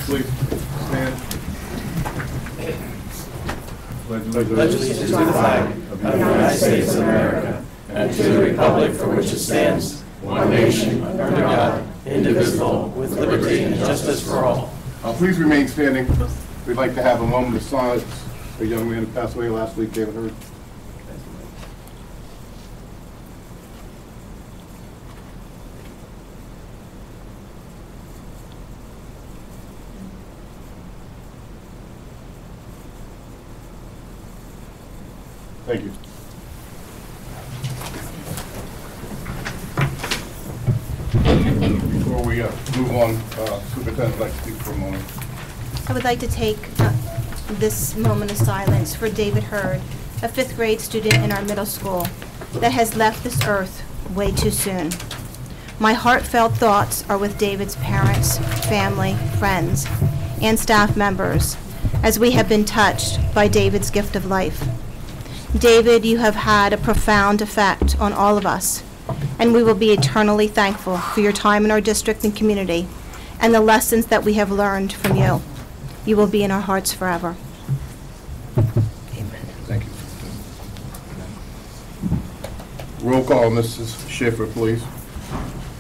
please stand. Pledge allegiance to the flag of the United States of America and to the republic for which it stands, one nation, under God, indivisible, with liberty and justice for all. Please remain standing. We'd like to have a moment of silence for a young man who passed away last week, David Hurd. Thank you. Before we move on, Superintendent would like to speak for a moment. I would like to take this moment of silence for David Hurd, a 5th grade student in our middle school that has left this earth way too soon. My heartfelt thoughts are with David's parents, family, friends, and staff members, as we have been touched by David's gift of life. David, you have had a profound effect on all of us, and we will be eternally thankful for your time in our district and community and the lessons that we have learned from you. You will be in our hearts forever. Amen. Thank you. Roll call, Mrs. Schaefer, please.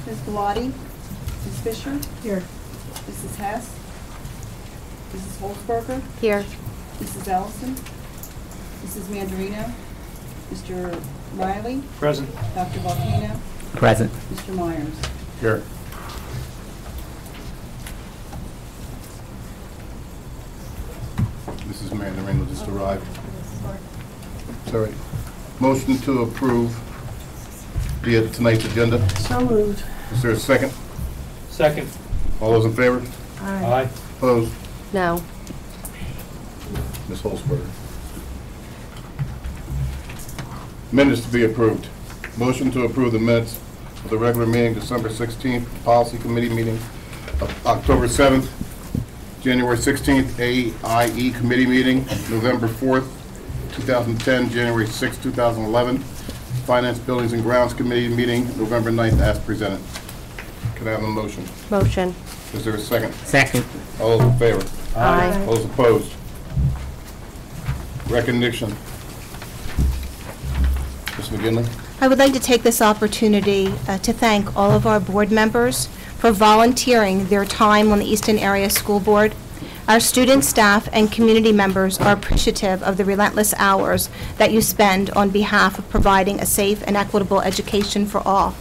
Ms. Bellotti? Ms. Fisher? Here. Mrs. Hess? Mrs. Holzberger? Here. Mrs. Ellison? Mrs. Mandarino? Mr. Riley? Present. Dr. Volcano? Present. Mr. Myers? Here. Mrs. Mandarino just arrived. Sorry. Motion to approve tonight's agenda. So moved. Is there a second? Second. All those in favor? Aye. Opposed? No. Ms. Holzberger. Minutes to be approved. Motion to approve the minutes of the regular meeting, December 16th, Policy Committee meeting, of October 7th, January 16th, AIE Committee meeting, November 4th, 2010, January 6th, 2011, Finance, Buildings, and Grounds Committee meeting, November 9th, as presented. Can I have a motion? Motion. Is there a second? Second. All those in favor? Aye. All those opposed? Recognition. Ms. McGinley? I would like to take this opportunity to thank all of our board members for volunteering their time on the Easton Area School Board. Our students, staff, and community members are appreciative of the relentless hours that you spend on behalf of providing a safe and equitable education for all.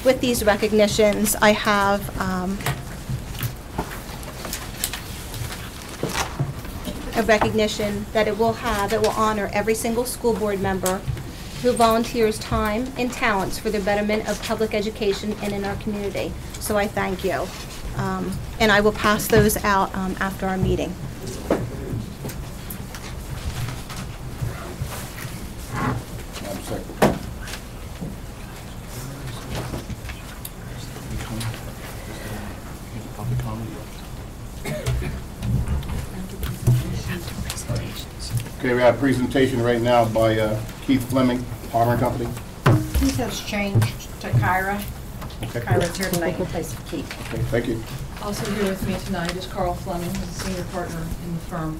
With these recognitions, I have a recognition that it will honor every single school board member who volunteers time and talents for the betterment of public education and in our community. So I thank you. And I will pass those out after our meeting. Madam Secretary. Okay, we have a presentation right now by Keith Fleming, Palmer Company. Keith has changed to Kyra. Okay. Kyra's here tonight in place of Keith. Okay, thank you. Also here with me tonight is Carl Fleming, who's a senior partner in the firm.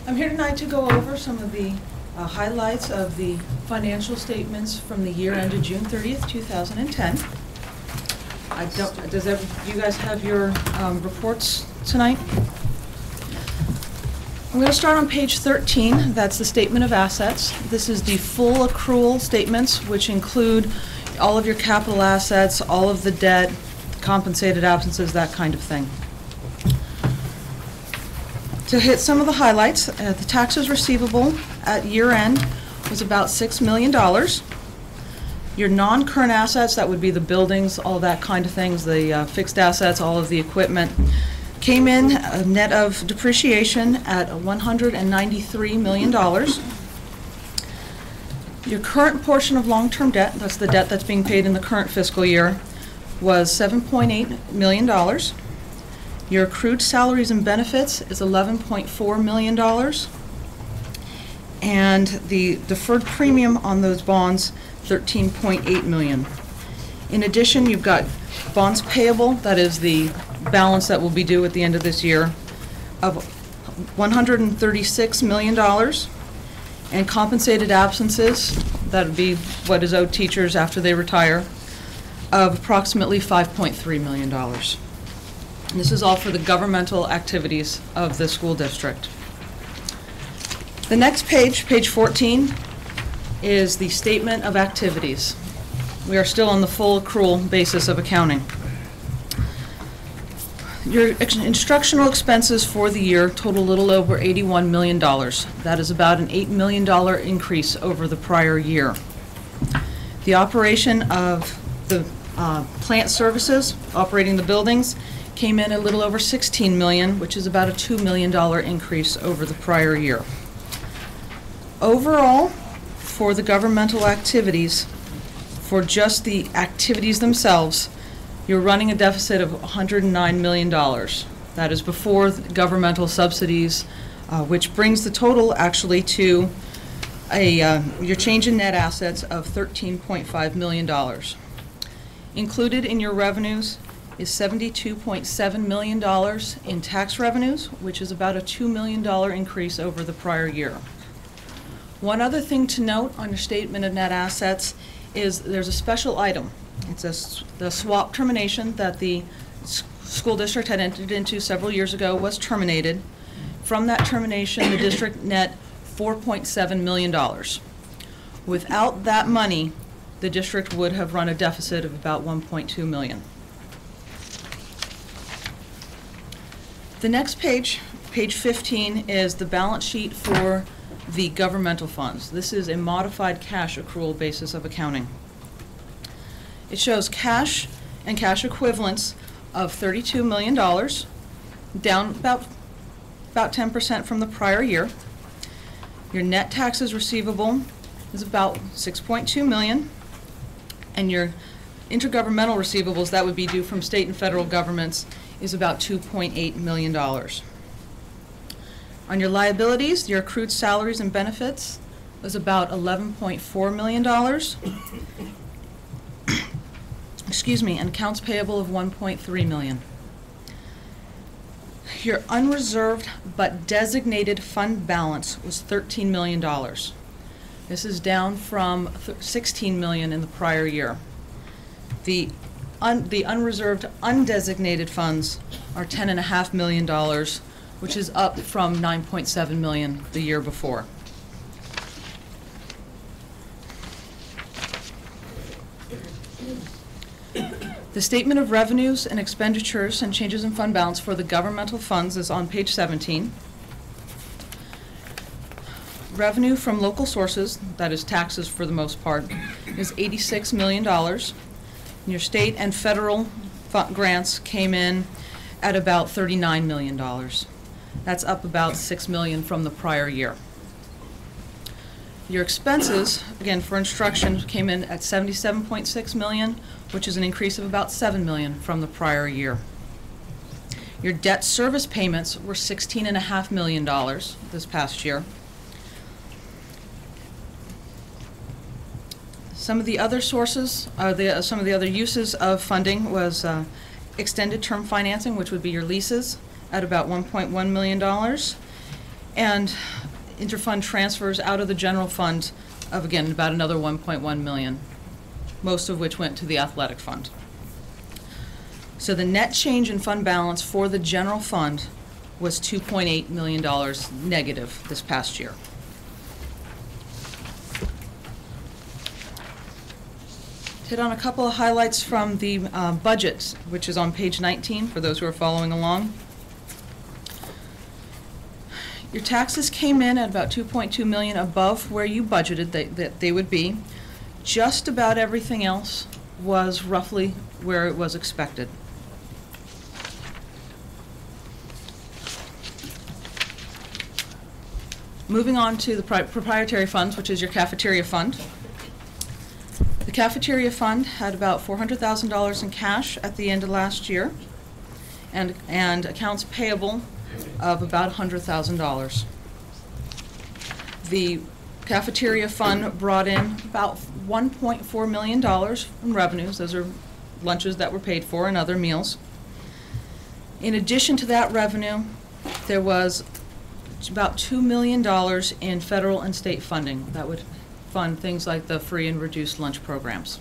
I'm here tonight to go over some of the highlights of the financial statements from the year ended June 30th, 2010. Do you guys have your reports tonight? I'm going to start on page 13. That's the statement of assets. This is the full accrual statements, which include all of your capital assets, all of the debt, compensated absences, that kind of thing. To hit some of the highlights, the taxes receivable at year end was about $6 million. Your non-current assets, that would be the buildings, all that kind of things, the fixed assets, all of the equipment, came in net of depreciation at $193 million. Your current portion of long-term debt, that's the debt that's being paid in the current fiscal year, was $7.8 million. Your accrued salaries and benefits is $11.4 million. And the deferred premium on those bonds, $13.8 million. In addition, you've got bonds payable, that is the balance that will be due at the end of this year, of $136 million, and compensated absences, that would be what is owed teachers after they retire, of approximately $5.3 million. And this is all for the governmental activities of the school district. The next page, page 14, is the statement of activities. We are still on the full accrual basis of accounting. Your instructional expenses for the year total a little over $81 million. That is about an $8 million increase over the prior year. The operation of the plant services, operating the buildings, came in a little over $16 million, which is about a $2 million increase over the prior year. Overall, for the governmental activities, for just the activities themselves, you're running a deficit of $109 million. That is before the governmental subsidies, which brings the total actually to your change in net assets of $13.5 million. Included in your revenues is $72.7 million in tax revenues, which is about a $2 million increase over the prior year. One other thing to note on your statement of net assets is there's a special item. It's the swap termination that the school district had entered into several years ago was terminated. From that termination, the district net $4.7 million. Without that money, the district would have run a deficit of about $1.2 million. The next page, page 15, is the balance sheet for the governmental funds. This is a modified cash accrual basis of accounting. It shows cash and cash equivalents of $32 million, down about 10% from the prior year. Your net taxes receivable is about $6.2 million, and your intergovernmental receivables that would be due from state and federal governments is about $2.8 million. On your liabilities, your accrued salaries and benefits was about $11.4 million. Excuse me, and accounts payable of $1.3 million. Your unreserved but designated fund balance was $13 million. This is down from $16 million in the prior year. The unreserved undesignated funds are $10.5 million, which is up from $9.7 million the year before. The statement of revenues and expenditures and changes in fund balance for the governmental funds is on page 17. Revenue from local sources, that is taxes for the most part, is $86 million. And your state and federal grants came in at about $39 million. That's up about $6 million from the prior year. Your expenses, again for instruction, came in at $77.6 million, which is an increase of about $7 million from the prior year. Your debt service payments were $16.5 million this past year. Some of the other sources, some of the other uses of funding was extended term financing, which would be your leases, at about $1.1 million, and interfund transfers out of the general fund of, again, about another $1.1 million, most of which went to the athletic fund. So the net change in fund balance for the general fund was $2.8 million negative this past year. Hit on a couple of highlights from the budget, which is on page 19 for those who are following along. Your taxes came in at about $2.2 million above where you budgeted that they would be. Just about everything else was roughly where it was expected. Moving on to the proprietary funds, which is your cafeteria fund. The cafeteria fund had about $400,000 in cash at the end of last year, and accounts payable of about $100,000. The Cafeteria fund brought in about $1.4 million in revenues. Those are lunches that were paid for and other meals. In addition to that revenue, there was about $2 million in federal and state funding that would fund things like the free and reduced lunch programs.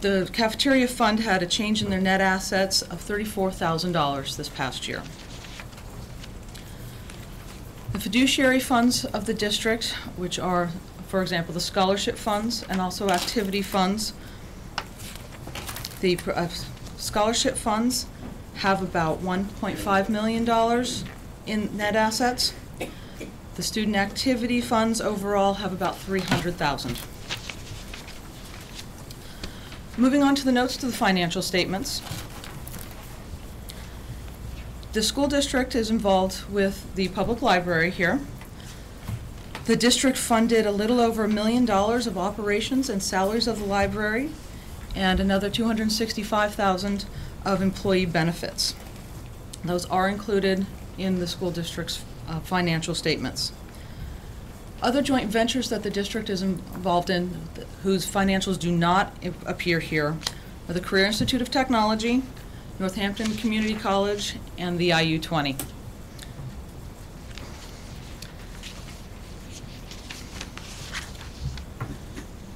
The cafeteria fund had a change in their net assets of $34,000 this past year. The fiduciary funds of the district, which are, for example, the scholarship funds and also activity funds, the scholarship funds have about $1.5 million in net assets. The student activity funds overall have about $300,000. Moving on to the notes to the financial statements. The school district is involved with the public library here. The district funded a little over $1 million of operations and salaries of the library, and another $265,000 of employee benefits. Those are included in the school district's financial statements. Other joint ventures that the district is involved in, whose financials do not appear here, are the Career Institute of Technology, Northampton Community College, and the IU-20.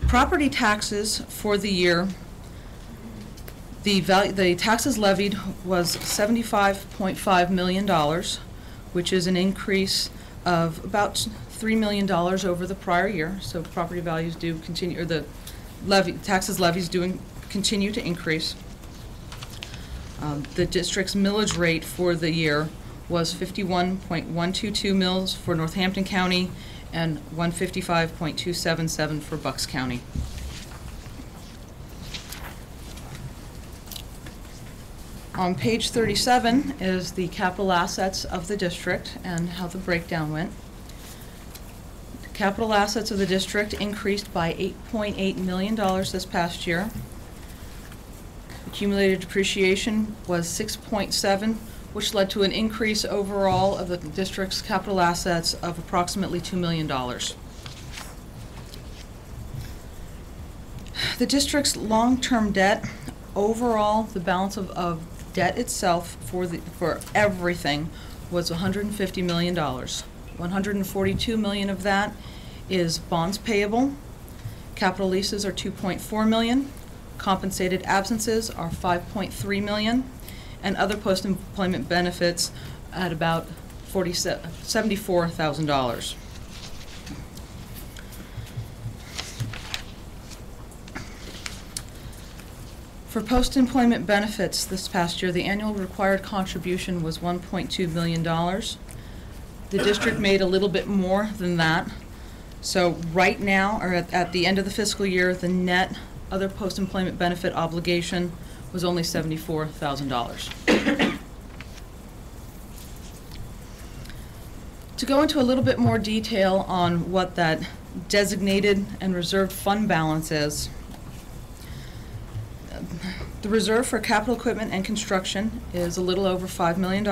Property taxes for the year, the taxes levied was $75.5 million, which is an increase of about $3 million over the prior year. So property values do continue, or the taxes levies do continue to increase. The district's millage rate for the year was 51.122 mills for Northampton County and 155.277 for Bucks County. On page 37 is the capital assets of the district and how the breakdown went. Capital assets of the district increased by $8.8 million this past year. Accumulated depreciation was 6.7, which led to an increase overall of the district's capital assets of approximately $2 million. The district's long-term debt, overall, the balance of debt itself for everything was $150 million. $142 million of that is bonds payable. Capital leases are $2.4 million. Compensated absences are $5.3 million, and other post-employment benefits at about $74,000. For post-employment benefits this past year, the annual required contribution was $1.2 million. The district made a little bit more than that. So right now, or at the end of the fiscal year, the net other post-employment benefit obligation was only $74,000. To go into a little bit more detail on what that designated and reserved fund balance is, the reserve for capital equipment and construction is a little over $5 million.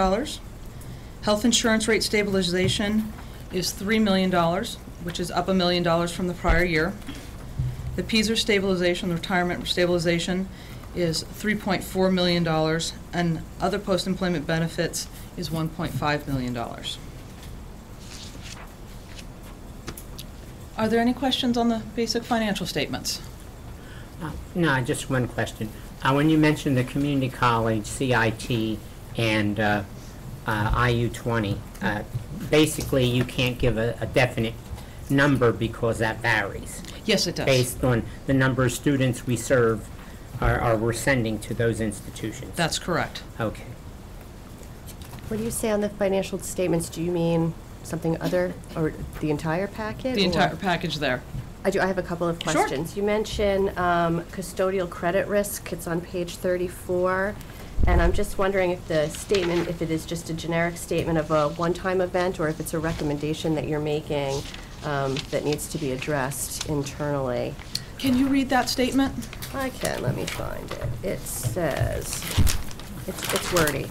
Health insurance rate stabilization is $3 million, which is up $1 million from the prior year. The PSER stabilization, the retirement stabilization, is $3.4 million, and other post-employment benefits is $1.5 million. Are there any questions on the basic financial statements? No, just one question. When you mentioned the community college, CIT, and IU-20, basically you can't give a definite number because that varies. Yes, it does. Based on the number of students we serve or we're sending to those institutions. That's correct. Okay. What do you say on the financial statements? Do you mean something other, or the entire packet? The entire package there. I do. I have a couple of questions. Sure. You mentioned custodial credit risk. It's on page 34. And I'm just wondering if the statement, if it is just a generic statement of a one-time event, or if it's a recommendation that you're making that needs to be addressed internally. Can you read that statement? I can. Let me find it. It says, it's wordy.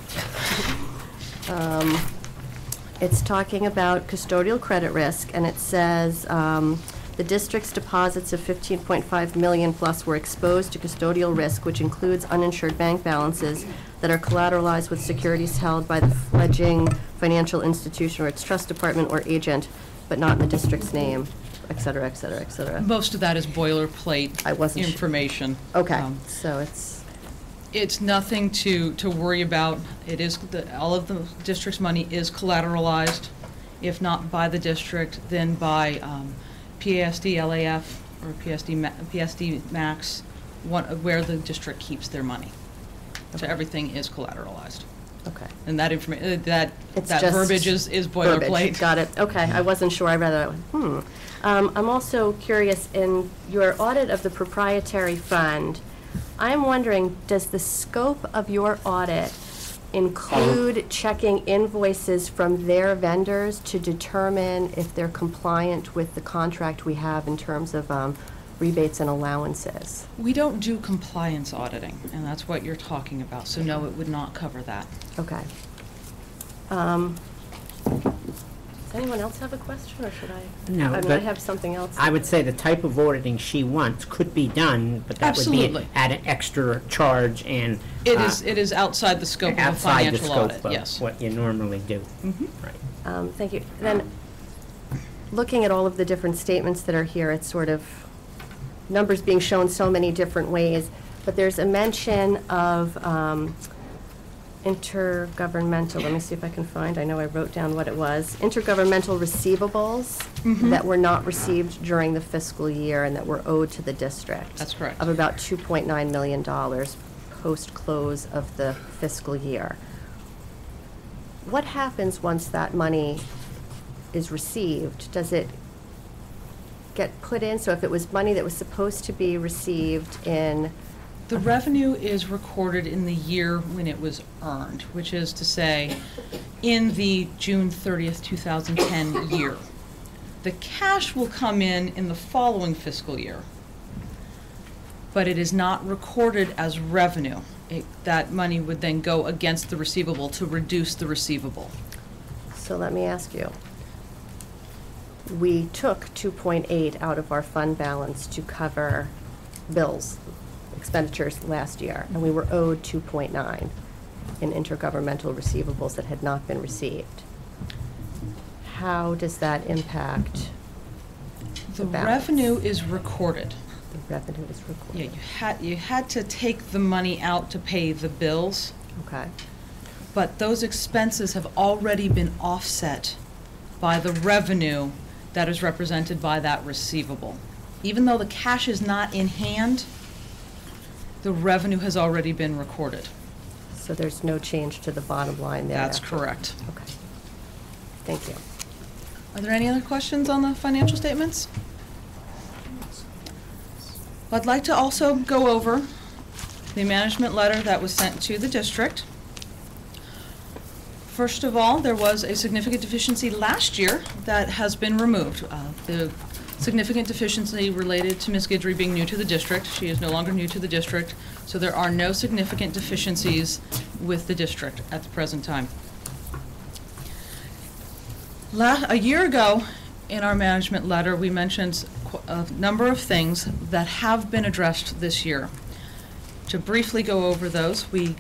It's talking about custodial credit risk, and it says, the district's deposits of $15.5 million plus were exposed to custodial risk, which includes uninsured bank balances that are collateralized with securities held by the fledgling financial institution or its trust department or agent, but not in the district's name, et cetera, et cetera, et cetera. Most of that is boilerplate I wasn't su- information. Okay, so It's nothing to worry about. It is, all of the district's money is collateralized, if not by the district, then by PSD LAF or PSD Max, where the district keeps their money. So everything is collateralized. okay. And that information, that It's that just verbiage is Verbiage. boilerplate. Got it, okay, I wasn't sure, I read that, I went, I'm also curious, in your audit of the proprietary fund, I'm wondering, does the scope of your audit include checking invoices from their vendors to determine if they're compliant with the contract we have in terms of rebates and allowances? We don't do compliance auditing, and that's what you're talking about. So no, it would not cover that. Okay. Does anyone else have a question, or should I? No, I mean, I but have something else. I would say the type of auditing she wants could be done, but that would Absolutely. be at an extra charge and It is outside the scope of a outside the financial scope audit, of yes. what you normally do. Mhm. Right. Thank you. Then, looking at all of the different statements that are here, it's sort of numbers being shown so many different ways, but there's a mention of intergovernmental, let me see if I can find, I know I wrote down what it was, intergovernmental receivables that were not received during the fiscal year and that were owed to the district. That's correct. Of about $2.9 million post-close of the fiscal year. What happens once that money is received? Does it get put in? So if it was money that was supposed to be received in, The revenue is recorded in the year when it was earned, which is to say, in the June 30th, 2010 year. The cash will come in the following fiscal year, but it is not recorded as revenue. That money would then go against the receivable to reduce the receivable. so let me ask you. We took 2.8 out of our fund balance to cover bills, expenditures last year, and we were owed 2.9 in intergovernmental receivables that had not been received. How does that impact The balance? revenue is recorded. The revenue is recorded? Yeah, you had to take the money out to pay the bills, Okay, but those expenses have already been offset by the revenue that is represented by that receivable. Even though the cash is not in hand, the revenue has already been recorded. so there's no change to the bottom line there? That's correct. Okay, thank you. Are there any other questions on the financial statements? I'd like to also go over the management letter that was sent to the district. First of all, there was a significant deficiency last year that has been removed. The significant deficiency related to Ms. Guidry being new to the district. She is no longer new to the district, so there are no significant deficiencies with the district at the present time. A year ago, in our management letter, we mentioned a number of things that have been addressed this year. To briefly go over those, we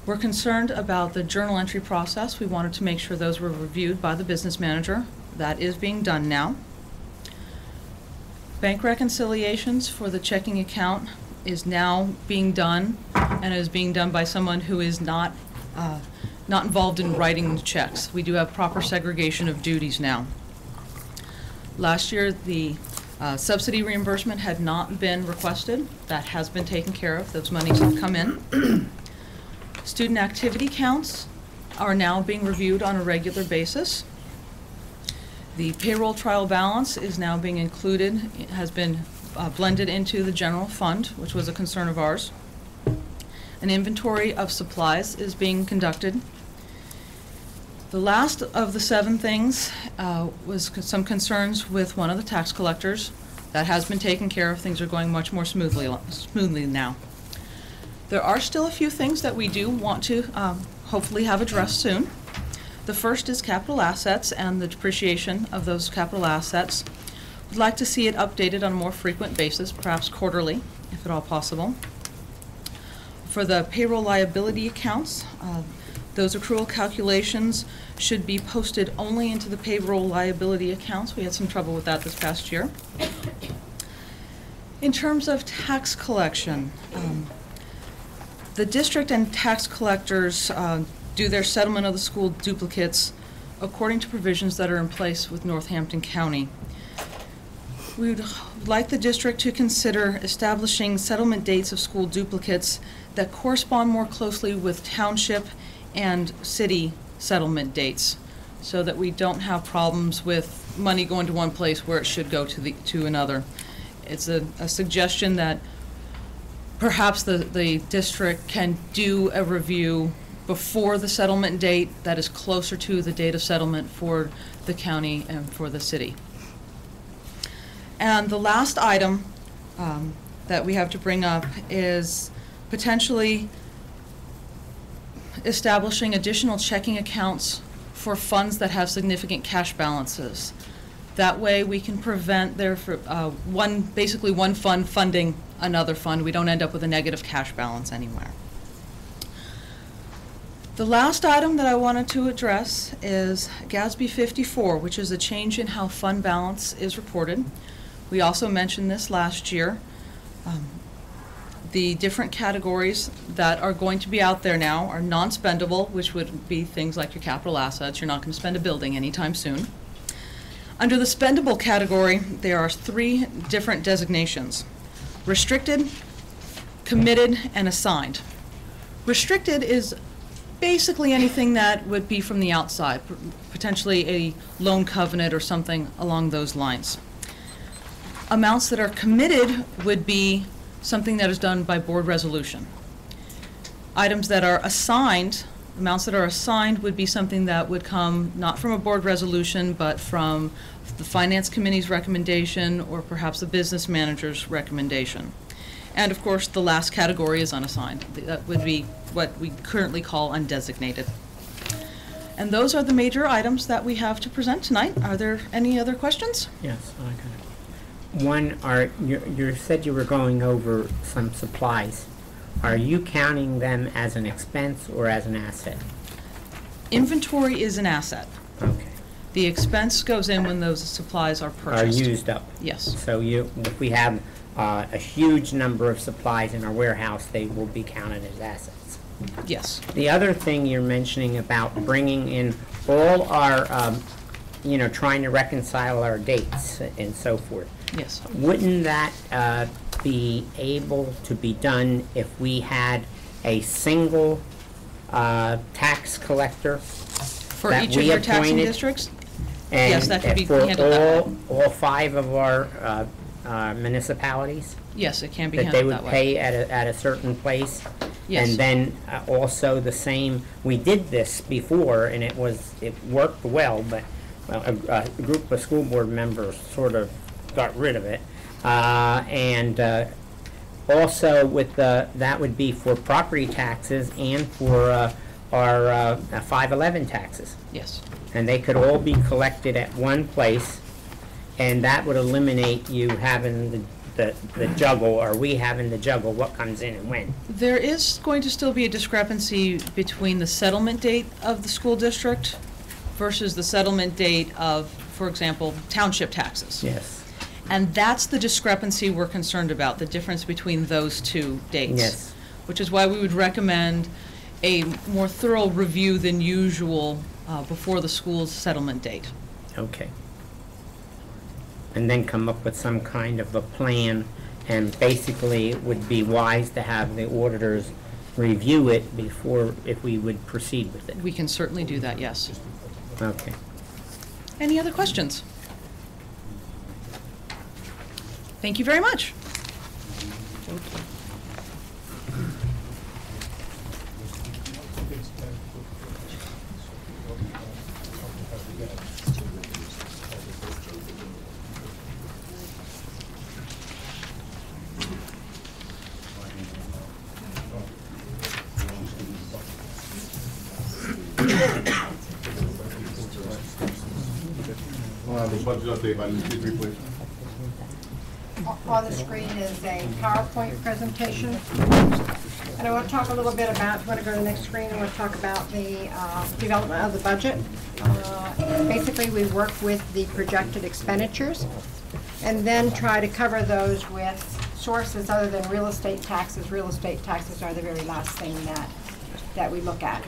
were concerned about the journal entry process. We wanted to make sure those were reviewed by the business manager. That is being done now. Bank reconciliations for the checking account is now being done, and is being done by someone who is not involved in writing the checks. We do have proper segregation of duties now. Last year, the subsidy reimbursement had not been requested. That has been taken care of. Those monies have come in. Student activity counts are now being reviewed on a regular basis. The payroll trial balance is now being included, it has been blended into the general fund, which was a concern of ours. An inventory of supplies is being conducted. The last of the 7 things was some concerns with one of the tax collectors. That has been taken care of. Things are going much more smoothly now. There are still a few things that we do want to hopefully have addressed soon. The first is capital assets and the depreciation of those capital assets. We'd like to see it updated on a more frequent basis, perhaps quarterly, if at all possible. For the payroll liability accounts, those accrual calculations should be posted only into the payroll liability accounts. We had some trouble with that this past year. In terms of tax collection, the district and tax collectors do their settlement of the school duplicates according to provisions that are in place with Northampton County. We would like the district to consider establishing settlement dates of school duplicates that correspond more closely with township and city settlement dates, so that we don't have problems with money going to one place where it should go to another. It's a suggestion that perhaps the district can do a review before the settlement date that is closer to the date of settlement for the county and for the city. And the last item that we have to bring up is potentially establishing additional checking accounts for funds that have significant cash balances. That way we can prevent basically one fund funding another fund. We don't end up with a negative cash balance anywhere. The last item that I wanted to address is GASB 54, which is a change in how fund balance is reported. We also mentioned this last year. The different categories that are going to be out there now are non-spendable, which would be things like your capital assets. You're not going to spend a building anytime soon. Under the spendable category, there are 3 different designations: restricted, committed, and assigned. Restricted is basically anything that would be from the outside, potentially a loan covenant or something along those lines. Amounts that are committed would be something that is done by board resolution. Items that are assigned, amounts that are assigned would be something that would come not from a board resolution, but from the finance committee's recommendation or perhaps the business manager's recommendation. And of course, the last category is unassigned. That would be what we currently call undesignated. And those are the major items that we have to present tonight. Are there any other questions? Yes, I got it. One, you said you were going over some supplies. Are you counting them as an expense or as an asset? Inventory is an asset. Okay. The expense goes in when those supplies are purchased. Are used up? Yes. So if we have a huge number of supplies in our warehouse, they will be counted as assets. Yes. The other thing you're mentioning about bringing in all our, trying to reconcile our dates and so forth. Yes. Wouldn't that be able to be done if we had a single tax collector For that each of we your taxing appointed? districts? And Yes, that could be handled that way. for all 5 of our municipalities? Yes, it can be That they handled would that way. pay at a certain place? Yes. And then also the same, we did this before, and it worked well, but a group of school board members sort of got rid of it. Also with that would be for property taxes and for our 511 taxes. Yes. And they could all be collected at one place, and that would eliminate you having the juggle, or we having the juggle what comes in and when. There is going to still be a discrepancy between the settlement date of the school district versus the settlement date of, for example, township taxes. Yes. And that's the discrepancy we're concerned about, the difference between those 2 dates. Yes. Which is why we would recommend a more thorough review than usual before the school's settlement date. Okay. And then come up with some kind of a plan, and basically it would be wise to have the auditors review it before, if we would proceed with it. We can certainly do that, yes. Okay. Any other questions? Thank you very much. budget update by Ms. Petrie, please. On the screen is a PowerPoint presentation. And I want to talk a little bit about, if you want to go to the next screen, I want to talk about the development of the budget. Basically, we work with the projected expenditures and then try to cover those with sources other than real estate taxes. Real estate taxes are the very last thing that we look at.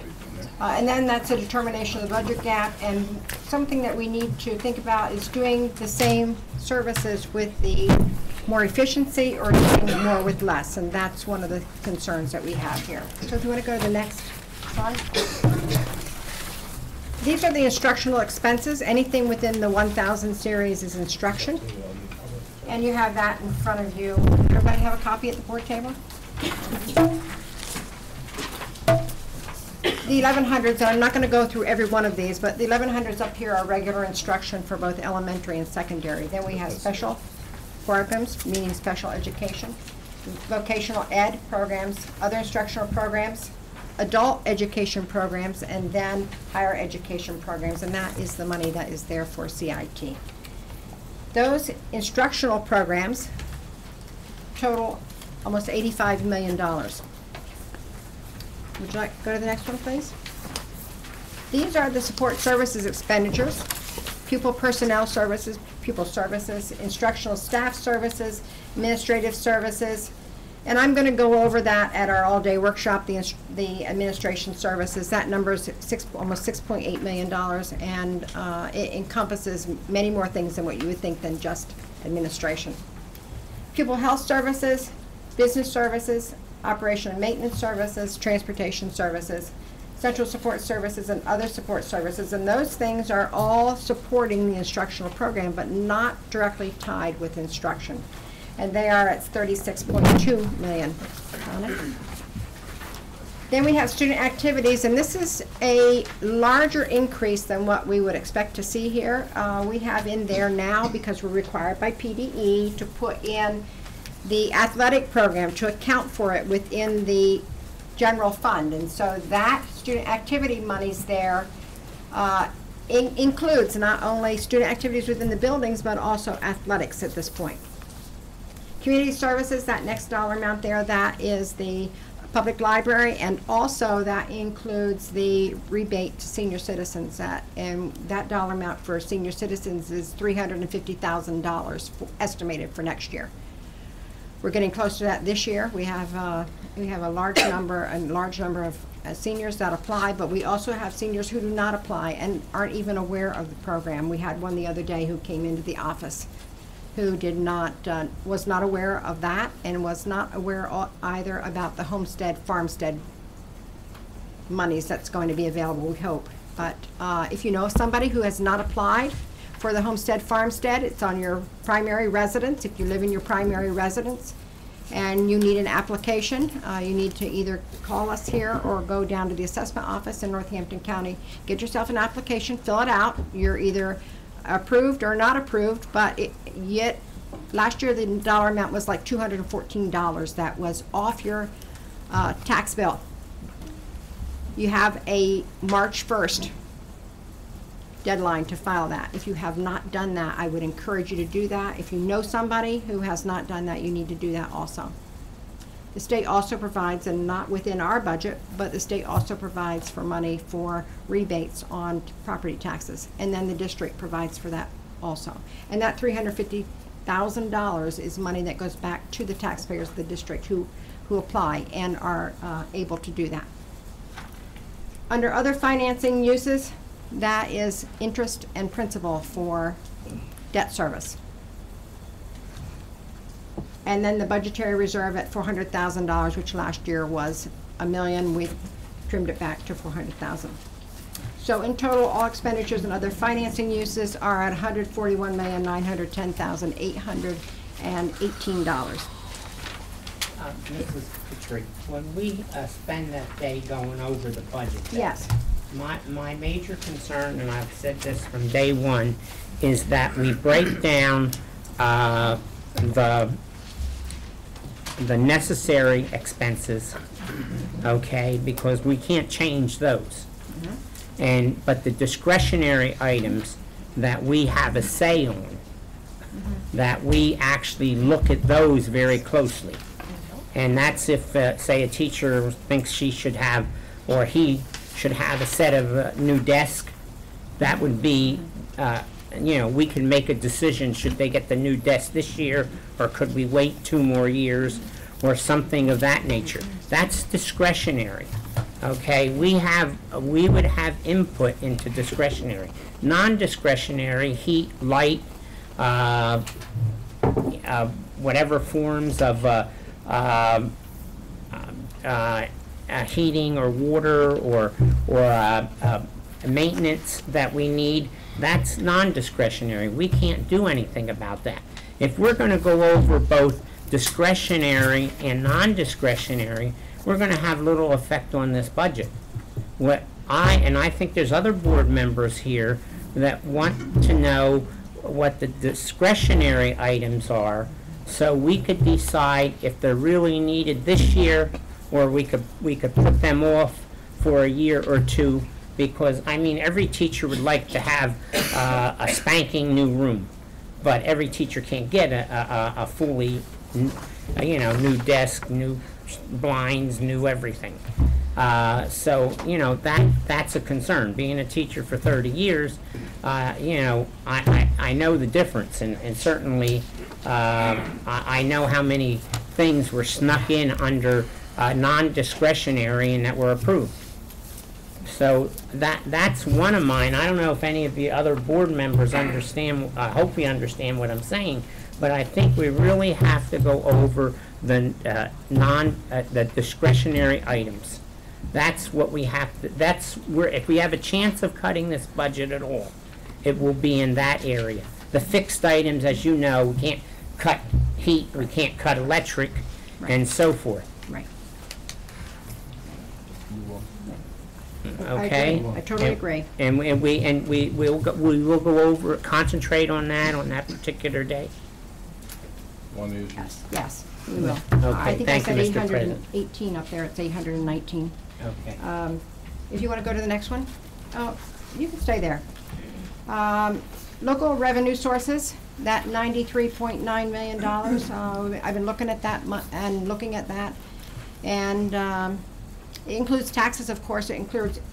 And then that's a determination of the budget gap, and something that we need to think about is doing the same services with the more efficiency or doing more with less, and that's one of the concerns that we have here. So if you want to go to the next slide. These are the instructional expenses. Anything within the 1000 series is instruction. And you have that in front of you. Everybody have a copy at the board table? The 1100s, and I'm not going to go through every one of these, but the 1100s up here are regular instruction for both elementary and secondary. Then we have special programs, meaning special education, vocational ed programs, other instructional programs, adult education programs, and then higher education programs, and that is the money that is there for CIT. Those instructional programs total almost $85 million. Would you like to go to the next one, please? These are the support services expenditures: pupil personnel services, pupil services, instructional staff services, administrative services. And I'm going to go over that at our all-day workshop, the administration services. That number is almost $6.8 million, and it encompasses many more things than what you would think than just administration. Pupil health services, business services, operation and maintenance services, transportation services, central support services, and other support services. And those things are all supporting the instructional program, but not directly tied with instruction. And they are at $36.2 million on it. Then we have student activities, and this is a larger increase than what we would expect to see here. We have in there now, because we're required by PDE to put in the athletic program to account for it within the general fund. And so that student activity money's there includes not only student activities within the buildings, but also athletics at this point. Community services, that next dollar amount there, that is the public library, and also that includes the rebate to senior citizens. And that dollar amount for senior citizens is $350,000 estimated for next year. We're getting close to that this year. We have a large number of seniors that apply, but we also have seniors who do not apply and aren't even aware of the program. We had one the other day who came into the office who was not aware of that, and was not aware either about the homestead, farmstead monies that's going to be available, we hope. But if you know somebody who has not applied for the homestead, farmstead, it's on your primary residence. If you live in your primary residence and you need an application, you need to either call us here or go down to the assessment office in Northampton County. Get yourself an application, fill it out. You're either approved or not approved, but yet last year the dollar amount was like $214 that was off your tax bill. You have a March 1st deadline to file that. If you have not done that, I would encourage you to do that. If you know somebody who has not done that, you need to do that also. The state also provides, and not within our budget, but the state also provides for money for rebates on property taxes, and then the district provides for that also. And that $350,000 is money that goes back to the taxpayers of the district who apply and are able to do that. Under other financing uses, that is interest and principal for debt service. And then the budgetary reserve at $400,000, which last year was $1 million, we've trimmed it back to $400,000. So in total, all expenditures and other financing uses are at $141,910,818. Mrs. Petrie, when we spend that day going over the budget, Yes. my major concern, and I've said this from day one, is that we break down the necessary expenses, okay, because we can't change those. But the discretionary items, that we have a say on, that we actually look at those very closely. And that's if, say, a teacher thinks she should have, or he should have a set of new desks, that would be, we can make a decision, should they get the new desk this year, or could we wait 2 more years, or something of that nature. That's discretionary, okay? We would have input into discretionary. Non-discretionary, heat, light, whatever forms of heating or water or maintenance that we need, that's non-discretionary. We can't do anything about that. If we're going to go over both discretionary and non-discretionary, we're going to have little effect on this budget. I think there's other board members here that want to know what the discretionary items are, so we could decide if they're really needed this year, or we could put them off for a year or 2, because I mean every teacher would like to have a spanking new room, but every teacher can't get a fully new desk, new blinds, new everything. So that's a concern. Being a teacher for 30 years, I know the difference, and certainly I know how many things were snuck in under non-discretionary and that were approved. So that's one of mine. I don't know if any of the other board members understand. I hope we understand what I'm saying, but I think we really have to go over the the discretionary items. That's what we have to. That's where, if we have a chance of cutting this budget at all, it will be in that area. The fixed items, as you know, we can't cut heat, we can't cut electric, and so forth. Right. Okay. I totally agree. And we will go over, concentrate on that particular day. One issue. Yes, we will. Okay, I think I thank you, said Mr. President. 818 up there, it's 819. Okay. If you want to go to the next one, oh, you can stay there. Local revenue sources, that $93.9 million. I've been looking at that and looking at that, and it includes taxes, of course. It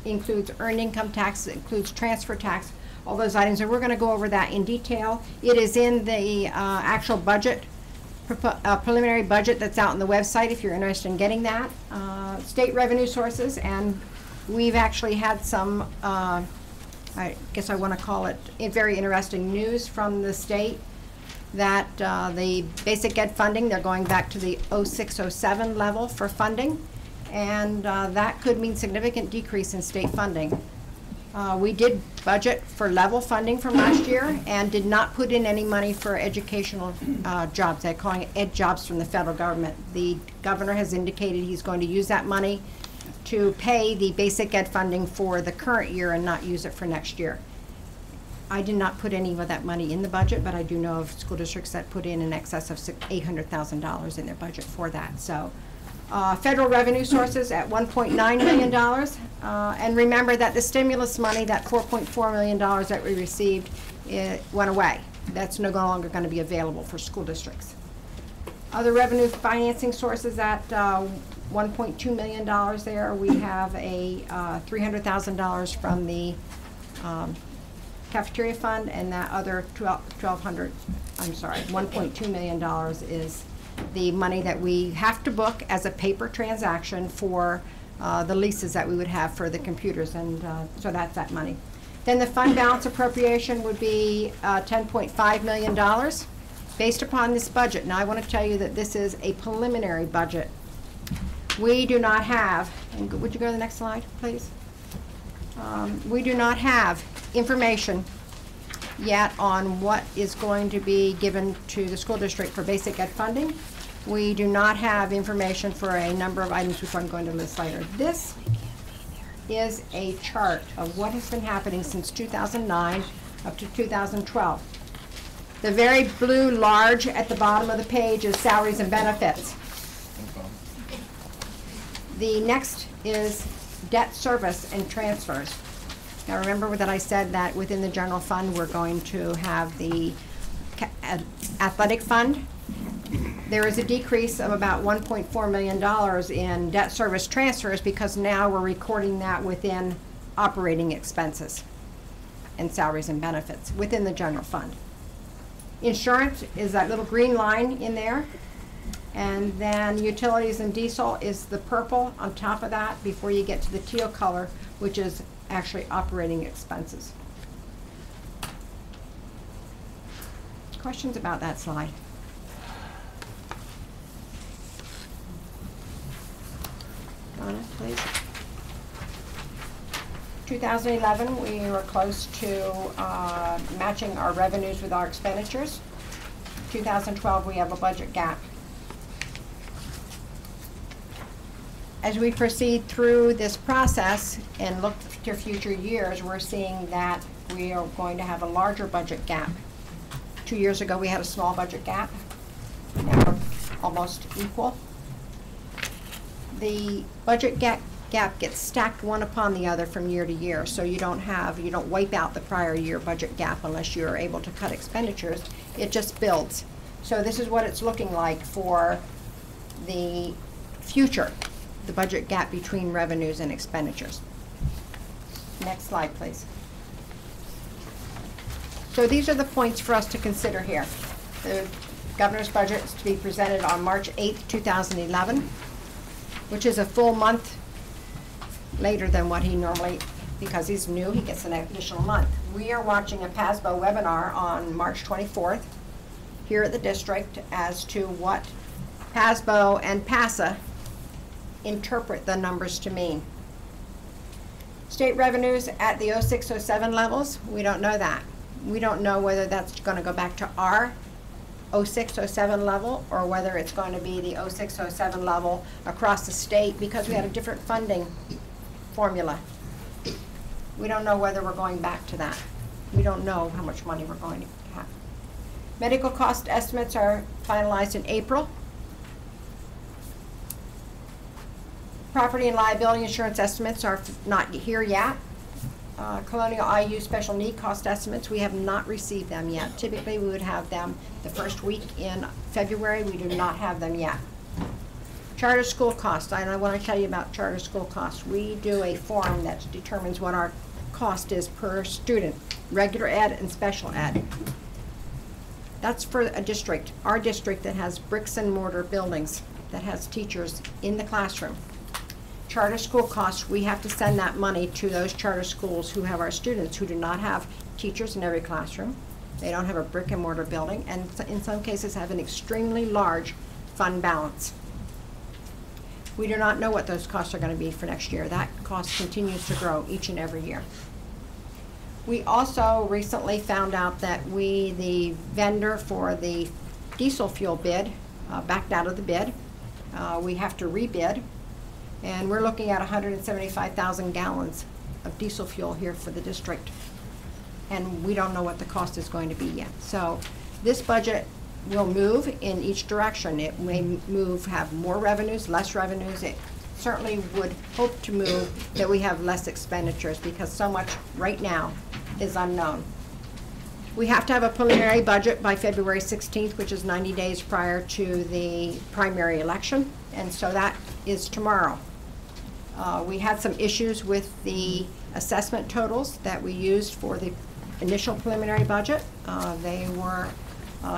includes earned income tax. It includes transfer tax. All those items, and we're going to go over that in detail. It is in the actual budget, preliminary budget that's out on the website if you're interested in getting that. State revenue sources, and we've actually had some, I guess I want to call it very interesting news from the state, that the basic ed funding, they're going back to the 06-07 level for funding, and that could mean significant decrease in state funding. We did budget for level funding from last year and did not put in any money for educational jobs. They're calling it ed jobs from the federal government. The governor has indicated he's going to use that money to pay the basic ed funding for the current year and not use it for next year. I did not put any of that money in the budget, but I do know of school districts that put in excess of $800,000 in their budget for that. So. Federal revenue sources at $1.9 million. And remember that the stimulus money, that $4.4 million that we received, it went away. That's no longer going to be available for school districts. Other revenue financing sources at $1.2 million there. We have a $300,000 from the cafeteria fund, and that other $1.2 million is the money that we have to book as a paper transaction for the leases that we would have for the computers, and so that's that money. Then the fund balance appropriation would be $10.5 million based upon this budget. Now I want to tell you that this is a preliminary budget. We do not have, and would you go to the next slide, please? We do not have information yet on what is going to be given to the school district for basic ed funding. We do not have information for a number of items which I'm going to list later. This is a chart of what has been happening since 2009 up to 2012. The very blue large at the bottom of the page is salaries and benefits. The next is debt service and transfers. Now, remember that I said that within the general fund, we're going to have the athletic fund. There is a decrease of about $1.4 million in debt service transfers because now we're recording that within operating expenses and salaries and benefits within the general fund. Insurance is that little green line in there. And then utilities and diesel is the purple on top of that before you get to the teal color, which is actually operating expenses. Questions about that slide? Donna, please. 2011, we were close to matching our revenues with our expenditures. 2012, we have a budget gap. As we proceed through this process and look to future years, we're seeing that we are going to have a larger budget gap. 2 years ago, we had a small budget gap. Now we're almost equal. The budget gap gets stacked one upon the other from year to year, so you don't wipe out the prior year budget gap unless you're able to cut expenditures. It just builds. So this is what it's looking like for the future, the budget gap between revenues and expenditures. Next slide, please. So these are the points for us to consider here. The governor's budget is to be presented on March 8th, 2011, which is a full month later than what he normally, because he's new, he gets an additional month. We are watching a PASBO webinar on March 24th here at the district as to what PASBO and PASA interpret the numbers to mean. State revenues at the 06-07 levels, we don't know that. We don't know whether that's going to go back to our 06-07 level or whether it's going to be the 06-07 level across the state because we had a different funding formula. We don't know whether we're going back to that. We don't know how much money we're going to have. Medical cost estimates are finalized in April. Property and liability insurance estimates are not here yet. Colonial IU special need cost estimates, we have not received them yet. Typically, we would have them the first week in February. We do not have them yet. Charter school costs, and I want to tell you about charter school costs. We do a form that determines what our cost is per student, regular ed and special ed. That's for a district, our district that has bricks and mortar buildings, that has teachers in the classroom. Charter school costs, we have to send that money to those charter schools who have our students who do not have teachers in every classroom. They don't have a brick and mortar building, and in some cases have an extremely large fund balance. We do not know what those costs are going to be for next year. That cost continues to grow each and every year. We also recently found out that the vendor for the diesel fuel bid backed out of the bid. We have to rebid. And we're looking at 175,000 gallons of diesel fuel here for the district. And we don't know what the cost is going to be yet. So this budget will move in each direction. It may have more revenues, less revenues. It certainly would hope to move that we have less expenditures because so much right now is unknown. We have to have a preliminary budget by February 16th, which is 90 days prior to the primary election. And so that is tomorrow. We had some issues with the assessment totals that we used for the initial preliminary budget. They were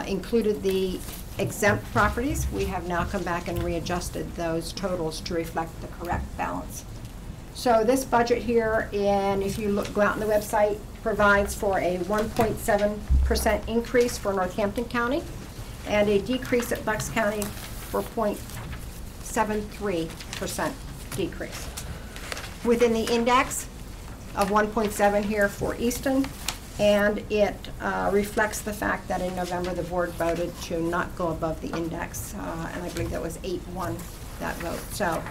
included the exempt properties. We have now come back and readjusted those totals to reflect the correct balance. So this budget here, and if you go out on the website, provides for a 1.7% increase for Northampton County and a decrease at Bucks County for 0.73% decrease. Within the index of 1.7 here for Easton, and it reflects the fact that in November the board voted to not go above the index, and I believe that was 8-1 that vote. So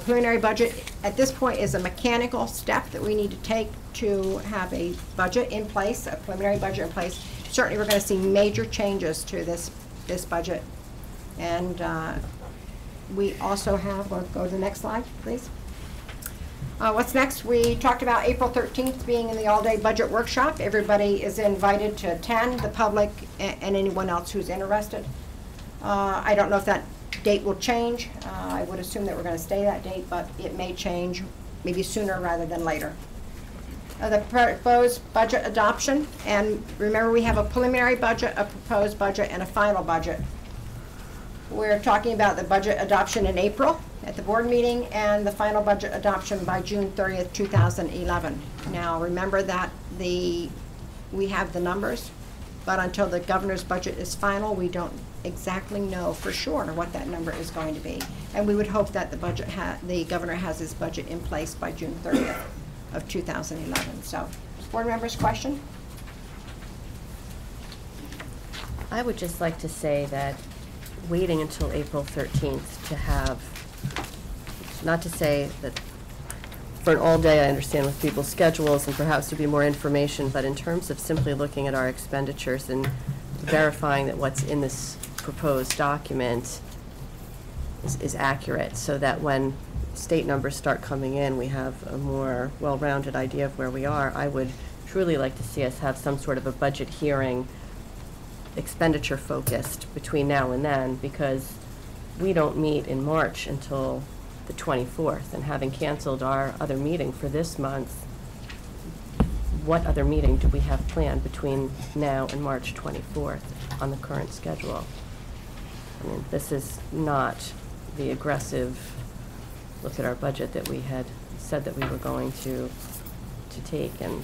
preliminary budget at this point is a mechanical step that we need to take to have a budget in place, a preliminary budget in place. Certainly we're going to see major changes to this budget. And we also have, we'll go to the next slide, please. What's next? We talked about April 13th being in the all-day budget workshop. Everybody is invited to attend, the public and anyone else who's interested. I don't know if that date will change. I would assume that we're going to stay that date, but it may change maybe sooner rather than later. The proposed budget adoption, and remember we have a preliminary budget, a proposed budget, and a final budget. We're talking about the budget adoption in April at the board meeting and the final budget adoption by June 30th, 2011. Now remember that we have the numbers, but until the governor's budget is final, we don't exactly know for sure what that number is going to be. And we would hope that the governor has his budget in place by June 30th of 2011. So, board members, question? I would just like to say that waiting until April 13th to have, not to say that for an all-day, I understand with people's schedules and perhaps to be more information, but in terms of simply looking at our expenditures and verifying that what's in this proposed document is accurate, so that when state numbers start coming in, we have a more well-rounded idea of where we are. I would truly like to see us have some sort of a budget hearing, expenditure focused, between now and then, because we don't meet in March until the 24th, and having canceled our other meeting for this month, what other meeting do we have planned between now and March 24th on the current schedule? I mean, this is not the aggressive look at our budget that we had said that we were going to take, and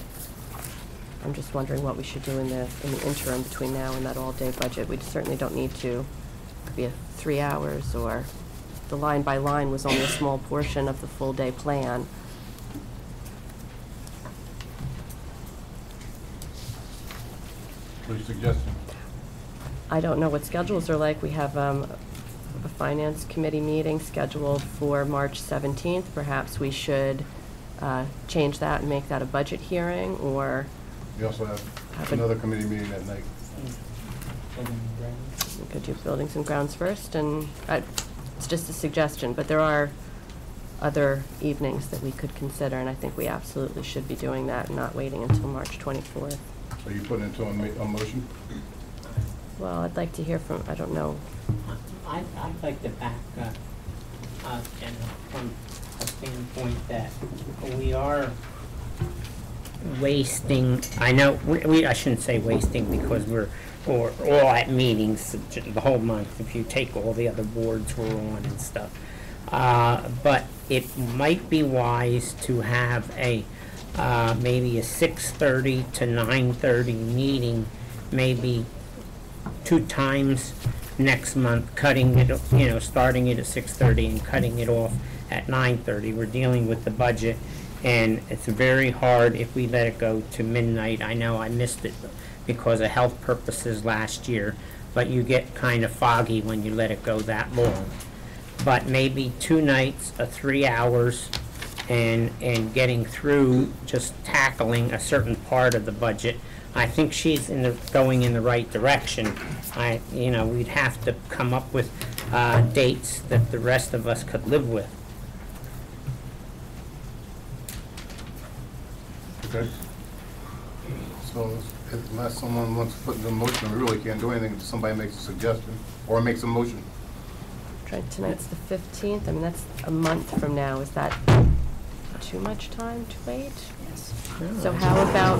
I'm just wondering what we should do in the interim between now and that all-day budget. We certainly don't need to be a 3 hours, or the line by line was only a small portion of the full-day plan. What are you suggesting? I don't know what schedules are like. We have a finance committee meeting scheduled for March 17th. Perhaps we should change that and make that a budget hearing, or We also have another committee meeting that night. we could do buildings and grounds first, and it's just a suggestion, but there are other evenings that we could consider, and I think we absolutely should be doing that and not waiting until March 24th. So you putting into a motion? Well, I'd like to hear from, I don't know. I'd like to back up and from a standpoint that we are wasting, I know, I shouldn't say wasting, because we're all at meetings the whole month, if you take all the other boards we're on and stuff. But it might be wise to have a maybe a 6:30 to 9:30 meeting, maybe 2 times next month, cutting it, starting it at 6:30 and cutting it off at 9:30. We're dealing with the budget, and it's very hard if we let it go to midnight. I know I missed it because of health purposes last year, but you get kind of foggy when you let it go that long. But maybe 2 nights of 3 hours, and getting through just tackling a certain part of the budget. I think she's going in the right direction. We'd have to come up with dates that the rest of us could live with. Okay. So unless someone wants to put in a motion, we really can't do anything until somebody makes a suggestion or makes a motion. Tonight's the 15th. I mean, that's a month from now. Is that too much time to wait? Yes. So how about,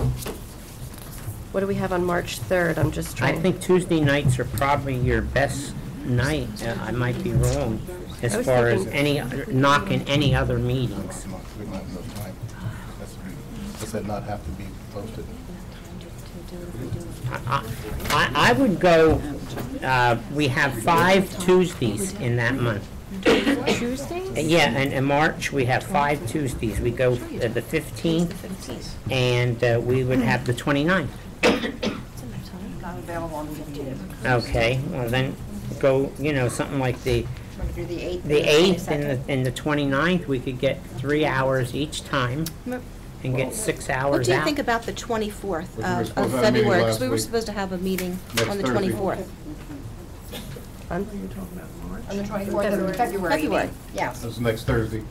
what do we have on March 3rd? I'm just I trying. think Tuesday nights are probably your best night. I might be wrong as I was far as thinking- knocking any other meetings. We don't have enough time. Does that not have to be posted? I would go, we have 5 Tuesdays in that month. Tuesdays? Yeah, and in March, we have 5 Tuesdays. We go the 15th, and we would have the 29th. Not available on the 15th. Okay, well then, go, something like the Want to do the 8th? the 8th and the 29th, we could get 3 hours each time and get 6 hours out. What do you think about the 24th We were supposed of to have a meeting February? Because last we were week. supposed to have a meeting Next on the Thursday. 24th. On the 24th of February. February. Yes. That's next Thursday.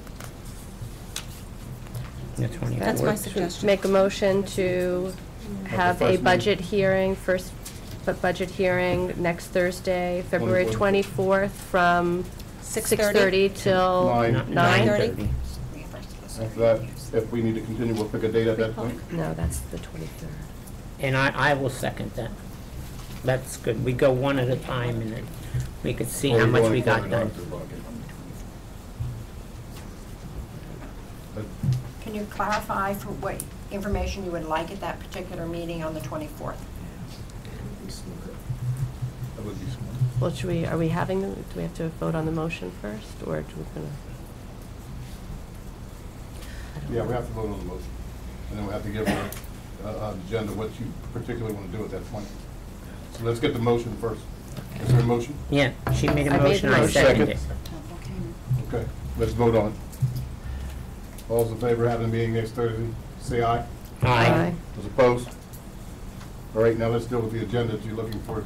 The 24th. That's my suggestion. Make a motion to have a first budget hearing, budget hearing next Thursday, February 24th, from 6:30 till Nine. 9:30? After that, if we need to continue, we'll pick a date at that point. No, that's the 23rd. And I will second that. That's good. We go one at a time, and then we could see Or how you much wanna we got close it done. out to the bucket? Can you clarify for what information you would like at that particular meeting on the 24th? That would be smart. Well, are we having, do we have to vote on the motion first, or do we gonna? Yeah, we have to vote on the motion, and then we have to give an agenda what you particularly want to do at that point. So let's get the motion first. Is there a motion? Yeah, she made a I made motion, the I motion. seconded it. Okay, let's vote on it. All those in favor of having a meeting next Thursday, say aye. Aye. Those opposed? All right, now let's deal with the agenda that you're looking for.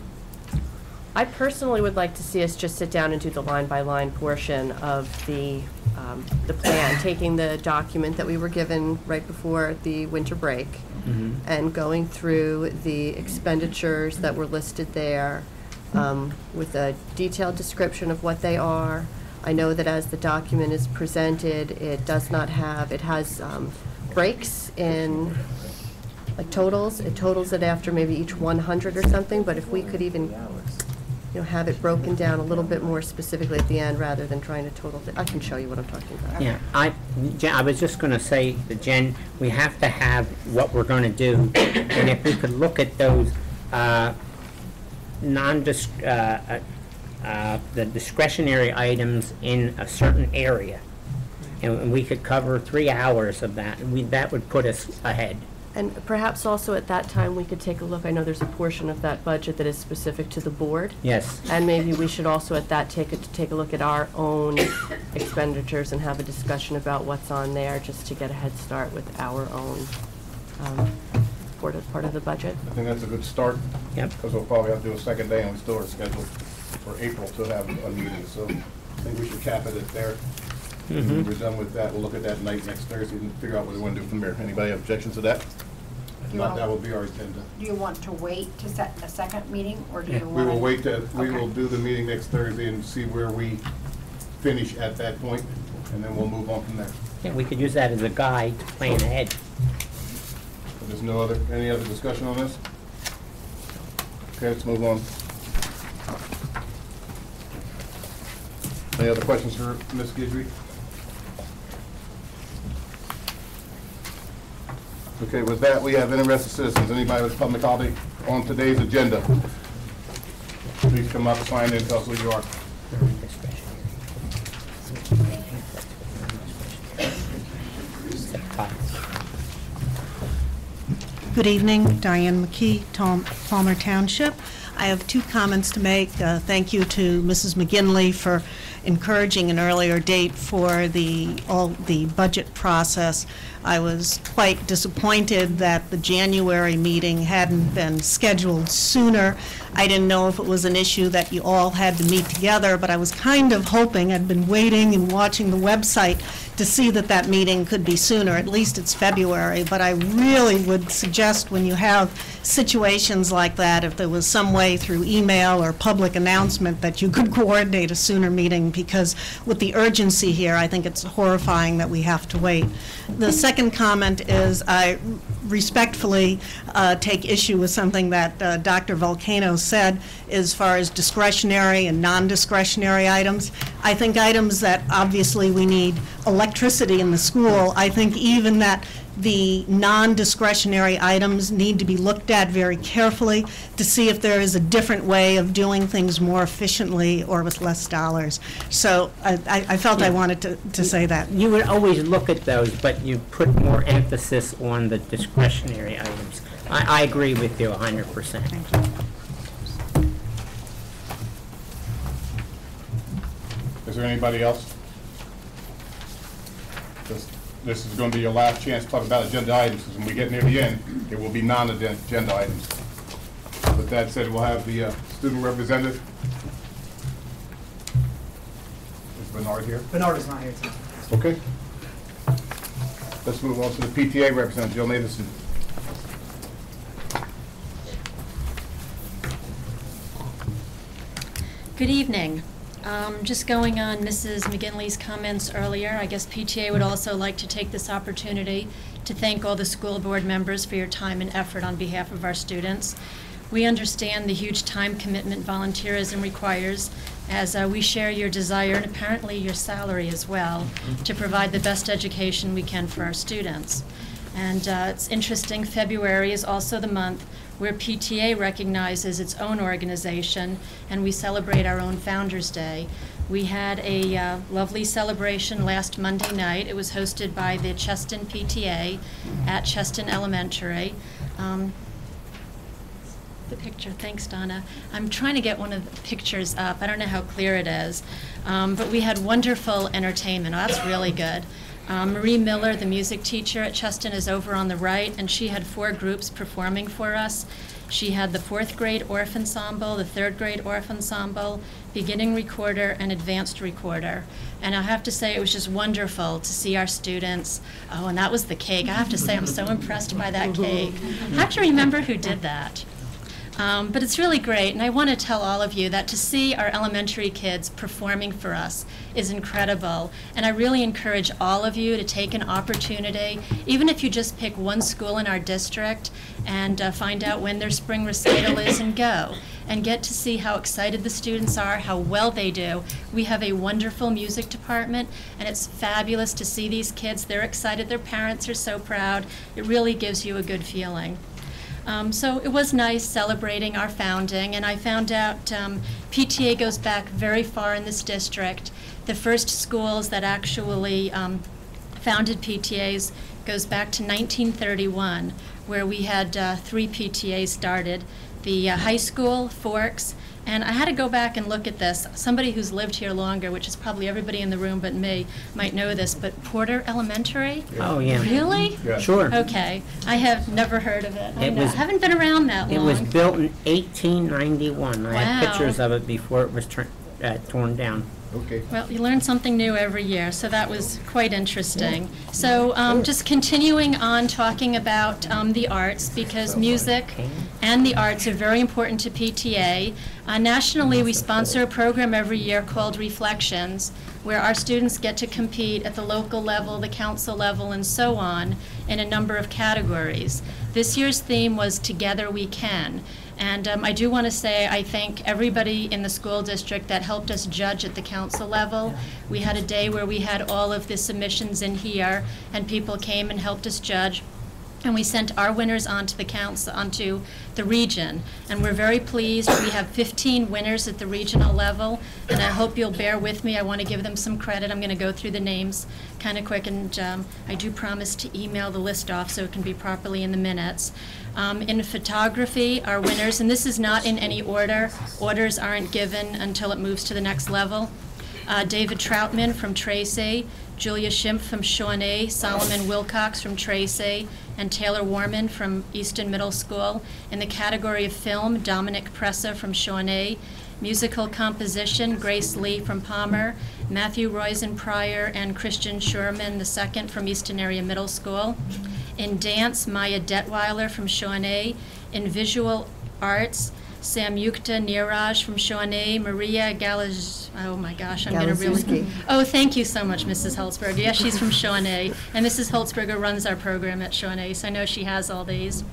I personally would like to see us just sit down and do the line-by-line portion of the plan, taking the document that we were given right before the winter break Mhm. and going through the expenditures that were listed there with a detailed description of what they are. I know that as the document is presented, it does not have, it has breaks in like totals. It totals it after maybe each 100 or something, but if we could even, have it broken down a little bit more specifically at the end rather than trying to total it. I can show you what I'm talking about. Yeah, Jen, I was just going to say, that Jen, we have to have what we're going to do, and if we could look at those the discretionary items in a certain area, and we could cover 3 hours of that, that would put us ahead. And perhaps also at that time, we could take a look, I know there's a portion of that budget that is specific to the board. Yes. And maybe we should also at that take a look at our own expenditures and have a discussion about what's on there, just to get a head start with our own part of the budget. I think that's a good start. Yep. Because we'll probably have to do a second day, and we still are scheduled for April to have a meeting, so I think we should cap it at there. When we're done with that, we'll look at that night next Thursday and figure out what we want to do from there. Anybody have objections to that? If not, that will be our agenda. Do you want to wait to set a second meeting, or do you want? We will wait we Okay. will do the meeting next Thursday and see where we finish at that point, and then we'll move on from there. Yeah, we could use that as a guide to plan ahead. If there's any other discussion on this? Okay, let's move on. Any other questions for Ms. Guidry? Okay, with that, we have interested citizens. Anybody with public comment on today's agenda? Please come up, sign in, tell us who you are. Good evening, Diane McKee, Palmer Township. I have 2 comments to make. Thank you to Mrs. McGinley for encouraging an earlier date for the budget process. I was quite disappointed that the January meeting hadn't been scheduled sooner. I didn't know if it was an issue that you all had to meet together, but I was kind of hoping, I'd been waiting and watching the website to see that meeting could be sooner. At least it's February, but I really would suggest when you have situations like that, if there was some way through email or public announcement that you could coordinate a sooner meeting, because with the urgency here, I think it's horrifying that we have to wait. The second comment is I respectfully take issue with something that Dr. Volcano said as far as discretionary and non-discretionary items. I think items that obviously we need electricity in the school, I think even that the non-discretionary items need to be looked at very carefully to see if there is a different way of doing things more efficiently or with less dollars. So I felt I wanted to say that. You would always look at those, but you put more emphasis on the discretionary items. I agree with you 100%. Thank you. Is there anybody else? This is going to be your last chance to talk about agenda items, because when we get near the end, it will be non-agenda items. With that said, we'll have the student representative. Is Bernard here? Bernard is not here tonight. Okay. Let's move on to the PTA representative, Jill Nathanson. Good evening. Just going on Mrs. McGinley's comments earlier, I guess PTA would also like to take this opportunity to thank all the school board members for your time and effort on behalf of our students. We understand the huge time commitment volunteerism requires, as we share your desire and apparently your salary as well to provide the best education we can for our students. And it's interesting, February is also the month where PTA recognizes its own organization and we celebrate our own Founders Day. We had a lovely celebration last Monday night. It was hosted by the Cheston PTA at Cheston Elementary. The picture, thanks Donna. I'm trying to get one of the pictures up. I don't know how clear it is. But we had wonderful entertainment. Oh, that's really good. Marie Miller, the music teacher at Cheston, is over on the right, and she had 4 groups performing for us. She had the 4th grade Orff Ensemble, the 3rd grade Orff Ensemble, beginning recorder, and advanced recorder. And I have to say, it was just wonderful to see our students. Oh, and that was the cake. I have to say, I'm so impressed by that cake. I have to remember who did that. But it's really great, and I want to tell all of you that to see our elementary kids performing for us is incredible. And I really encourage all of you to take an opportunity, even if you just pick one school in our district and find out when their spring recital is and go, and get to see how excited the students are, how well they do. We have a wonderful music department, and it's fabulous to see these kids. They're excited, their parents are so proud. It really gives you a good feeling. So it was nice celebrating our founding, and I found out PTA goes back very far in this district. The first schools that actually founded PTAs goes back to 1931, where we had 3 PTAs started. The high school, Forks, and I had to go back and look at this. Somebody who's lived here longer, which is probably everybody in the room but me, might know this, but Porter Elementary? Oh, yeah. Really? Yeah. Sure. Okay. I have never heard of it. It was- I haven't been around that long. It was built in 1891. I have Wow. pictures of it before it was torn down. Okay. Well, you learn something new every year, so that was quite interesting. So just continuing on talking about the arts, because music and the arts are very important to PTA. Nationally, we sponsor a program every year called Reflections, where our students get to compete at the local level, the council level, and so on, in a number of categories. This year's theme was Together We Can. And I do want to say I thank everybody in the school district that helped us judge at the council level. We had a day where we had all of the submissions in here, and people came and helped us judge. And we sent our winners onto the council, onto the region. And we're very pleased. We have 15 winners at the regional level, and I hope you'll bear with me. I want to give them some credit. I'm going to go through the names kind of quick, and I do promise to email the list off so it can be properly in the minutes. In photography, our winners, and this is not in any order. Orders aren't given until it moves to the next level. David Troutman from Tracy, Julia Schimpf from Shawnee, Solomon Wilcox from Tracy, and Taylor Warman from Easton Middle School. In the category of film, Dominic Pressa from Shawnee. Musical composition, Grace Lee from Palmer, Matthew Roizen Pryor, and Christian Sherman II from Easton Area Middle School. In dance, Maya Detweiler from Shawnee. In visual arts, Samyukta Niraj from Shawnee, Maria Galaz, oh my gosh, I'm going to really... Oh, thank you so much, Mrs. Holzberger. Yes, she's from Shawnee, and Mrs. Holzberger runs our program at Shawnee, so I know she has all these.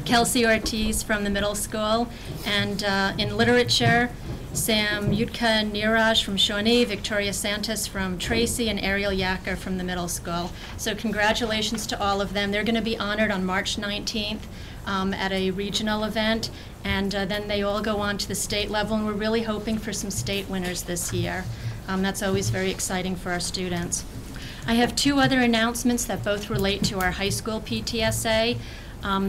Kelsey Ortiz from the middle school, and in literature, Samyukta Niraj from Shawnee, Victoria Santos from Tracy, and Ariel Yacker from the middle school. So congratulations to all of them. They're going to be honored on March 19th. At a regional event, and then they all go on to the state level, and we're really hoping for some state winners this year. That's always very exciting for our students. I have 2 other announcements that both relate to our high school PTSA.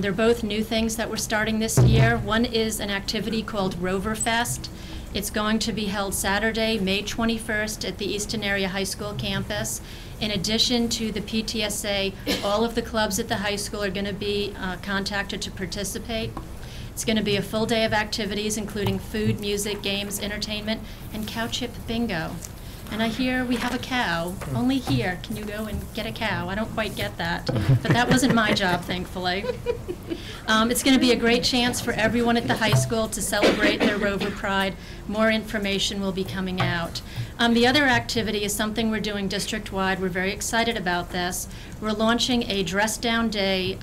They're both new things that we're starting this year. One is an activity called Rover Fest. It's going to be held Saturday, May 21st at the Easton Area High School campus. In addition to the PTSA, all of the clubs at the high school are going to be contacted to participate. It's going to be a full day of activities, including food, music, games, entertainment, and cow chip bingo. And I hear we have a cow. Only here can you go and get a cow. I don't quite get that, but that wasn't my job, thankfully. It's going to be a great chance for everyone at the high school to celebrate their Rover Pride. More information will be coming out. The other activity is something we're doing district-wide. We're very excited about this. We're launching a dress-down day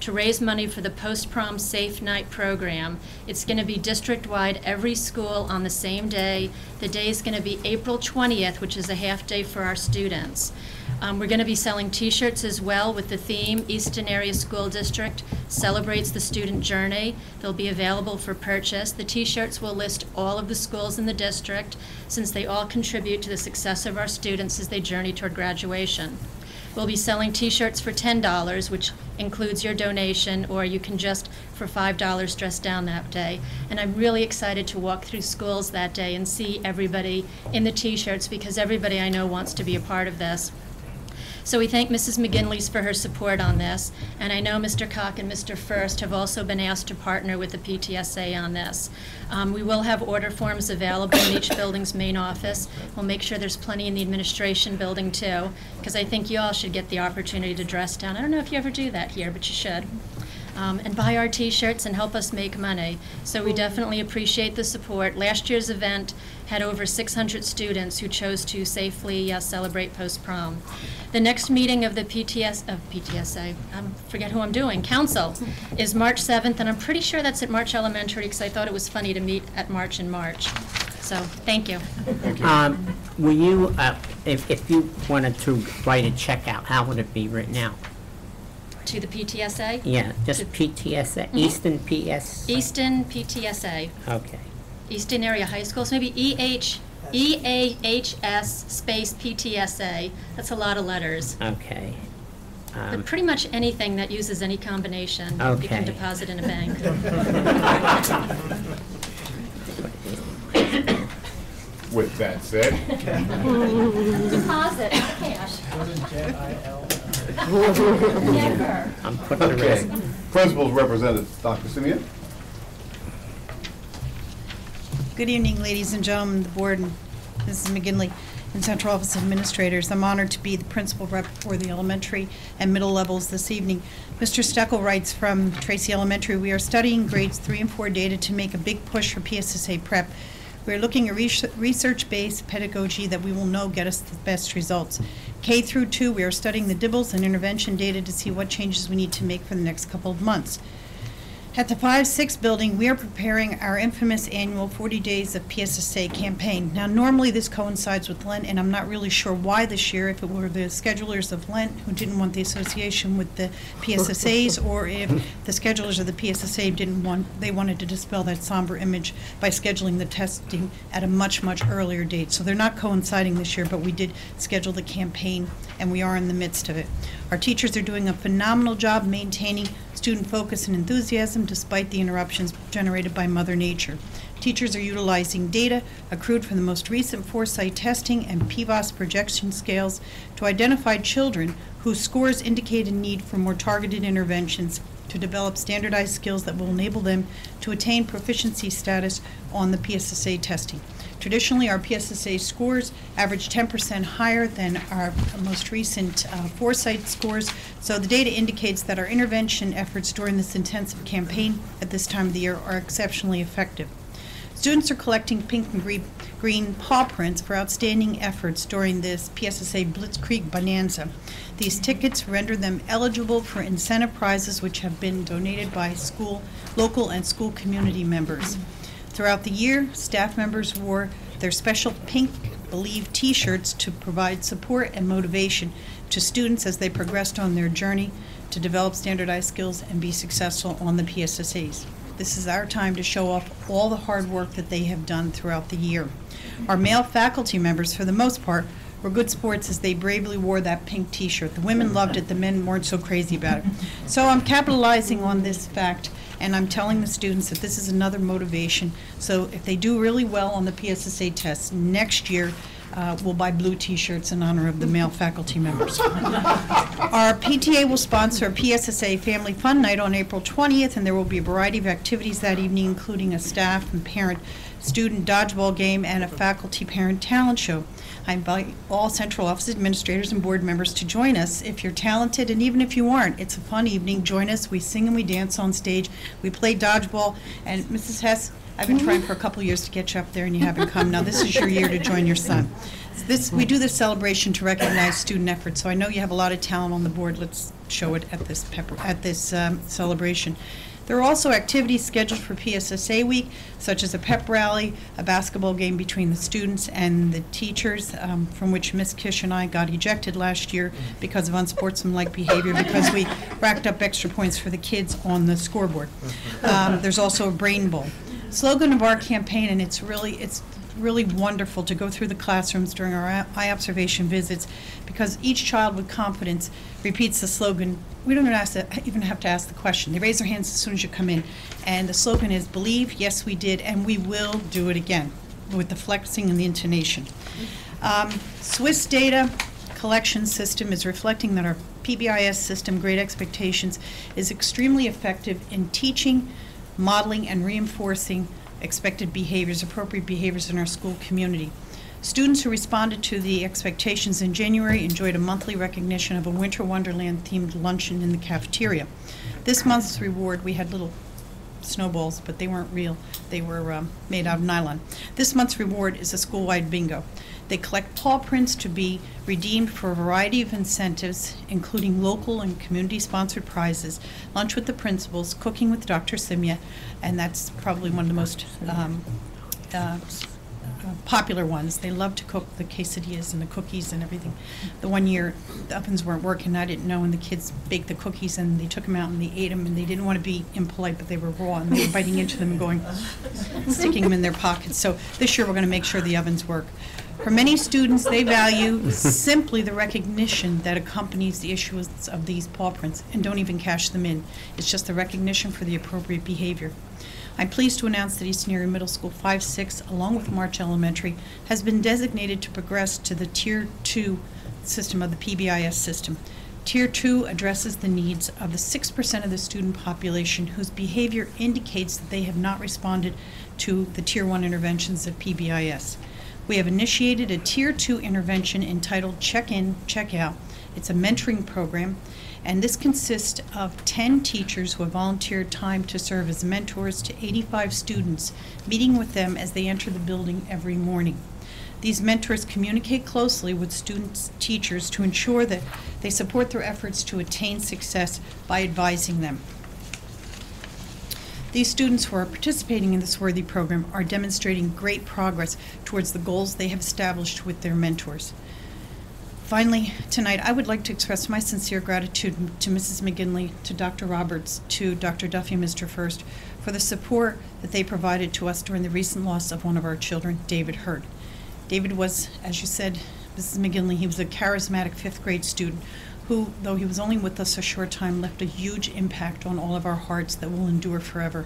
to raise money for the Post-Prom Safe Night program. It's going to be district-wide, every school on the same day. The day is going to be April 20th, which is a half-day for our students. We're going to be selling T-shirts as well with the theme Easton Area School District Celebrates the Student Journey. They'll be available for purchase. The T-shirts will list all of the schools in the district since they all contribute to the success of our students as they journey toward graduation. We'll be selling T-shirts for $10, which includes your donation, or you can just, for $5, dress down that day. And I'm really excited to walk through schools that day and see everybody in the T-shirts because everybody I know wants to be a part of this. So we thank Mrs. McGinley's for her support on this, and I know Mr. Cock and Mr. First have also been asked to partner with the PTSA on this. We will have order forms available in each building's main office. We'll make sure there's plenty in the administration building too, because I think you all should get the opportunity to dress down. I don't know if you ever do that here, but you should. And buy our T-shirts and help us make money. So we definitely appreciate the support. Last year's event had over 600 students who chose to safely celebrate post-prom. The next meeting of the PTSA, forget who I'm doing, Council, is March 7th, and I'm pretty sure that's at March Elementary because I thought it was funny to meet at March in March. So, thank you. Will you, if you wanted to write a check out, how would it be written out? To the PTSA? Yeah, just PTSA, Easton PS? Easton PTSA. Okay. Easton Area High School, so maybe EAHS space PTSA. That's a lot of letters. Okay. But pretty much anything that uses any combination, you Okay. can deposit in a bank. With that said, Deposit, cash. Never. I'm putting the okay. risk. Principal's representative, Dr. Simeon. Good evening, ladies and gentlemen, the board, and Mrs. McGinley, and Central Office Administrators. I'm honored to be the principal rep for the elementary and middle levels this evening. Mr. Steckel writes from Tracy Elementary, we are studying grades 3 and 4 data to make a big push for PSSA prep. We're looking at research-based pedagogy that we will know get us the best results. K through 2, we are studying the DIBELS and intervention data to see what changes we need to make for the next couple of months. At the 5-6 building, we are preparing our infamous annual 40 Days of PSSA campaign. Now, normally this coincides with Lent, and I'm not really sure why this year, if it were the schedulers of Lent who didn't want the association with the PSSAs, or if the schedulers of the PSSA they wanted to dispel that somber image by scheduling the testing at a much, much earlier date. So they're not coinciding this year, but we did schedule the campaign, and we are in the midst of it. Our teachers are doing a phenomenal job maintaining student focus and enthusiasm despite the interruptions generated by Mother Nature. Teachers are utilizing data accrued from the most recent Foresight testing and PVOS projection scales to identify children whose scores indicate a need for more targeted interventions to develop standardized skills that will enable them to attain proficiency status on the PSSA testing. Traditionally, our PSSA scores average 10% higher than our most recent Foresight scores, so the data indicates that our intervention efforts during this intensive campaign at this time of the year are exceptionally effective. Students are collecting pink and green paw prints for outstanding efforts during this PSSA Blitzkrieg Bonanza. These tickets render them eligible for incentive prizes which have been donated by local and school community members. Throughout the year, staff members wore their special pink Believe t-shirts to provide support and motivation to students as they progressed on their journey to develop standardized skills and be successful on the PSSAs. This is our time to show off all the hard work that they have done throughout the year. Our male faculty members, for the most part, were good sports as they bravely wore that pink t-shirt. The women loved it, the men weren't so crazy about it. So I'm capitalizing on this fact, and I'm telling the students that this is another motivation. So if they do really well on the PSSA tests next year, will buy blue T-shirts in honor of the male faculty members. Our PTA will sponsor a PSSA Family Fun Night on April 20th, and there will be a variety of activities that evening, including a staff and parent student dodgeball game and a faculty parent talent show. I invite all central office administrators and board members to join us. If you're talented, and even if you aren't, it's a fun evening. Join us. We sing and we dance on stage. We play dodgeball. And Mrs. Hess, I've been trying for a couple years to get you up there, and you haven't come. Now this is your year to join your son. We do this celebration to recognize student effort. So I know you have a lot of talent on the board. Let's show it at this celebration. There are also activities scheduled for PSSA week, such as a pep rally, a basketball game between the students and the teachers, from which Miss Kish and I got ejected last year because of unsportsmanlike behavior, because we racked up extra points for the kids on the scoreboard. There's also a brain bowl. Slogan of our campaign, and it's really wonderful to go through the classrooms during our eye observation visits, because each child with confidence repeats the slogan. We don't even have to ask the question. They raise their hands as soon as you come in. And the slogan is, believe, yes we did, and we will do it again, with the flexing and the intonation. Swiss data collection system is reflecting that our PBIS system, Great Expectations, is extremely effective in teaching, modeling, and reinforcing expected behaviors, appropriate behaviors in our school community. Students who responded to the expectations in January enjoyed a monthly recognition of a Winter Wonderland themed luncheon in the cafeteria. This month's reward, we had little snowballs, but they weren't real. They were made out of nylon. This month's reward is a school-wide bingo. They collect paw prints to be redeemed for a variety of incentives, including local and community-sponsored prizes, lunch with the principals, cooking with Dr. Simia, and that's probably one of the most popular ones. They love to cook the quesadillas and the cookies and everything. The one year, the ovens weren't working, I didn't know, and the kids baked the cookies and they took them out and they ate them, and they didn't want to be impolite, but they were raw, and they were biting into them and going, sticking them in their pockets. So this year we're going to make sure the ovens work. For many students, they value simply the recognition that accompanies the issuance of these paw prints, and don't even cash them in. It's just the recognition for the appropriate behavior. I'm pleased to announce that Eastern Area Middle School 5-6, along with March Elementary, has been designated to progress to the Tier 2 system of the PBIS system. Tier 2 addresses the needs of the 6% of the student population whose behavior indicates that they have not responded to the Tier 1 interventions of PBIS. We have initiated a Tier 2 intervention entitled Check In, Check Out. It's a mentoring program, and this consists of 10 teachers who have volunteered time to serve as mentors to 85 students, meeting with them as they enter the building every morning. These mentors communicate closely with students' teachers to ensure that they support their efforts to attain success by advising them. These students who are participating in this worthy program are demonstrating great progress towards the goals they have established with their mentors. Finally, tonight, I would like to express my sincere gratitude to Mrs. McGinley, to Dr. Roberts, to Dr. Duffy, Mr. First, for the support that they provided to us during the recent loss of one of our children, David Hurd. David was, as you said, Mrs. McGinley, he was a charismatic 5th grade student who, though he was only with us a short time, left a huge impact on all of our hearts that will endure forever.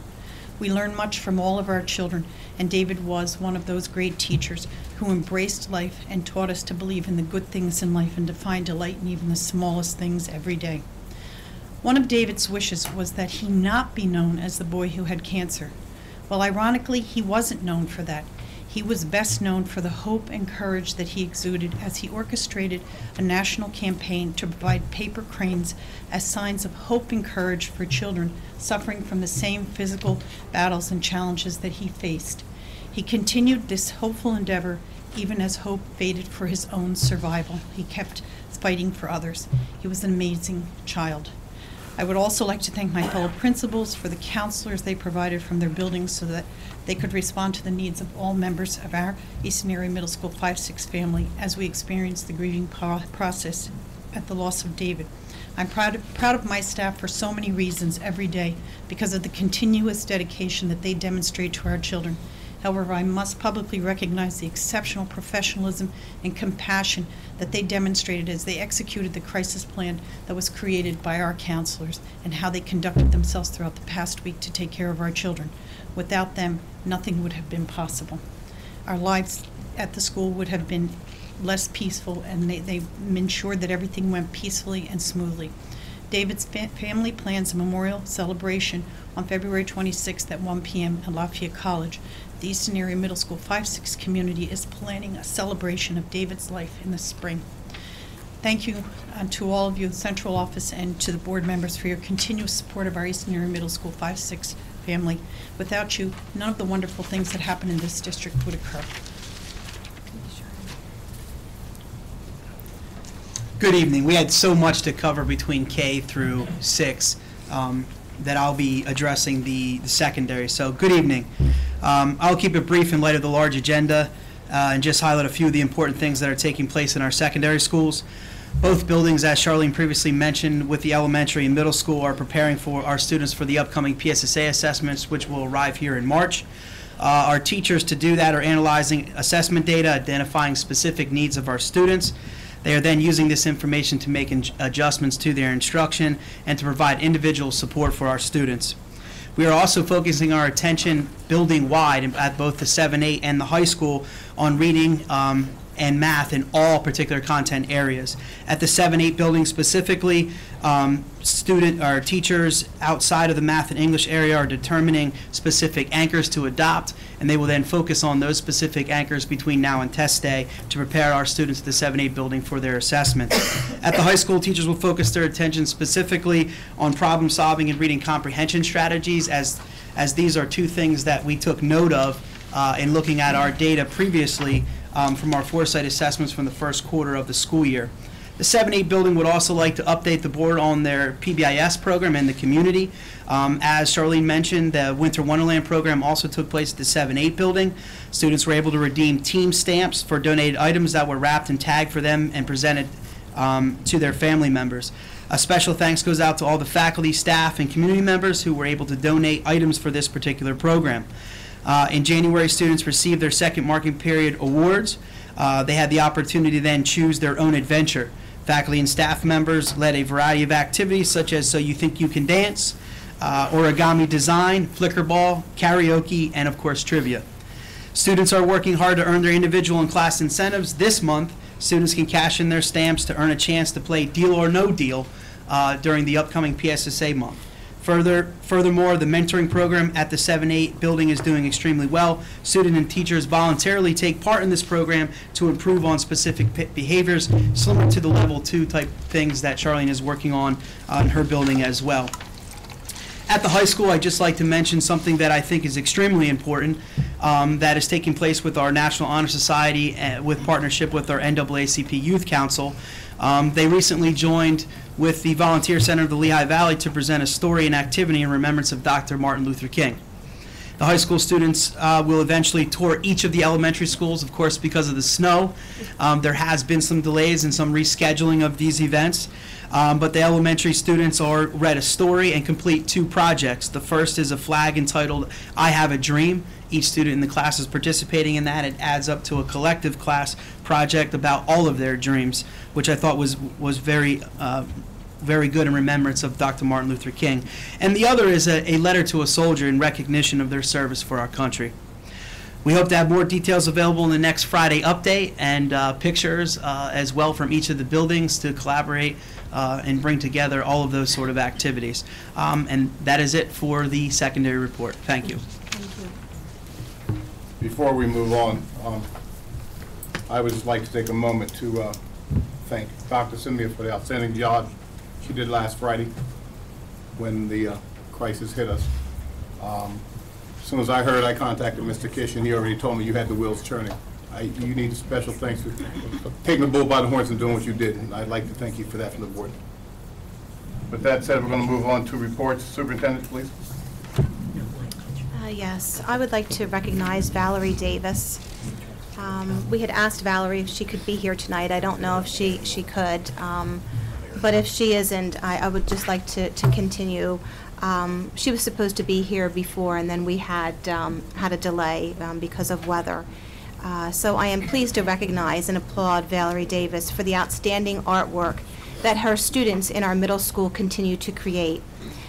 We learned much from all of our children, and David was one of those great teachers who embraced life and taught us to believe in the good things in life and to find delight in even the smallest things every day. One of David's wishes was that he not be known as the boy who had cancer. Well, ironically, he wasn't known for that. He was best known for the hope and courage that he exuded as he orchestrated a national campaign to provide paper cranes as signs of hope and courage for children suffering from the same physical battles and challenges that he faced. He continued this hopeful endeavor even as hope faded for his own survival. He kept fighting for others. He was an amazing child. I would also like to thank my fellow principals for the counselors they provided from their buildings so that they could respond to the needs of all members of our Eastern Area Middle School 5-6 family as we experienced the grieving process at the loss of David. I'm proud of my staff for so many reasons every day because of the continuous dedication that they demonstrate to our children. However, I must publicly recognize the exceptional professionalism and compassion that they demonstrated as they executed the crisis plan that was created by our counselors and how they conducted themselves throughout the past week to take care of our children. Without them, nothing would have been possible. our lives at the school would have been less peaceful, and they ensured that everything went peacefully and smoothly. David's family plans a memorial celebration on February 26th at 1 p.m. at Lafayette College. The Eastern Area Middle School 5-6 community is planning a celebration of David's life in the spring. Thank you to all of you, the Central Office, and to the board members for your continuous support of our Eastern Area Middle School 5-6 family. Without you, none of the wonderful things that happen in this district would occur. Good evening. We had so much to cover between K through 6 that I'll be addressing the secondary. So good evening. I'll keep it brief in light of the large agenda and just highlight a few of the important things that are taking place in our secondary schools. Both buildings, as Charlene previously mentioned, with the elementary and middle school, are preparing for our students for the upcoming PSSA assessments, which will arrive here in March. Our teachers, to do that, are analyzing assessment data, identifying specific needs of our students. They are then using this information to make adjustments to their instruction and to provide individual support for our students. We are also focusing our attention building-wide at both the 7-8 and the high school on reading and math in all particular content areas. At the 7-8 building specifically, teachers outside of the math and English area are determining specific anchors to adopt, and they will then focus on those specific anchors between now and test day to prepare our students at the 7-8 building for their assessments. At the high school, teachers will focus their attention specifically on problem solving and reading comprehension strategies, as these are two things that we took note of in looking at our data previously from our foresight assessments from the first quarter of the school year. The 7-8 building would also like to update the board on their PBIS program and the community. As Charlene mentioned, the Winter Wonderland program also took place at the 7-8 building. Students were able to redeem team stamps for donated items that were wrapped and tagged for them and presented to their family members. A special thanks goes out to all the faculty, staff, and community members who were able to donate items for this particular program. In January, students received their second marking period awards. They had the opportunity to then choose their own adventure. Faculty and staff members led a variety of activities such as So You Think You Can Dance, origami design, flicker ball, karaoke, and of course trivia. Students are working hard to earn their individual and class incentives. This month, students can cash in their stamps to earn a chance to play Deal or No Deal during the upcoming PSSA month. Furthermore, the mentoring program at the 7-8 building is doing extremely well. Students and teachers voluntarily take part in this program to improve on specific behaviors, similar to the level 2 type things that Charlene is working on in her building as well. At the high school, I'd just like to mention something that I think is extremely important that is taking place with our National Honor Society with partnership with our NAACP Youth Council. They recently joined with the Volunteer Center of the Lehigh Valley to present a story and activity in remembrance of Dr. Martin Luther King. The high school students will eventually tour each of the elementary schools, of course, because of the snow. There has been some delays and some rescheduling of these events, but the elementary students are read a story and complete 2 projects. The first is a flag entitled I Have a Dream. Each student in the class is participating in that. It adds up to a collective class project about all of their dreams, which I thought was very good in remembrance of Dr. Martin Luther King. And the other is a letter to a soldier in recognition of their service for our country. We hope to have more details available in the next Friday update and pictures as well from each of the buildings to collaborate and bring together all of those sort of activities. And that is it for the secondary report. Thank you. Before we move on, I would just like to take a moment to thank Dr. Simia for the outstanding job she did last Friday when the crisis hit us. As soon as I heard, I contacted Mr. Kish, and he already told me you had the wheels turning. You need special thanks for taking the bull by the horns and doing what you did, and I'd like to thank you for that from the board. With that said, we're going to move on to reports. Superintendent, please. Yes, I would like to recognize Valerie Davis. We had asked Valerie if she could be here tonight. I don't know if she could, but if she isn't, I would just like to continue. She was supposed to be here before, and then we had a delay because of weather. So I am pleased to recognize and applaud Valerie Davis for the outstanding artwork that her students in our middle school continue to create.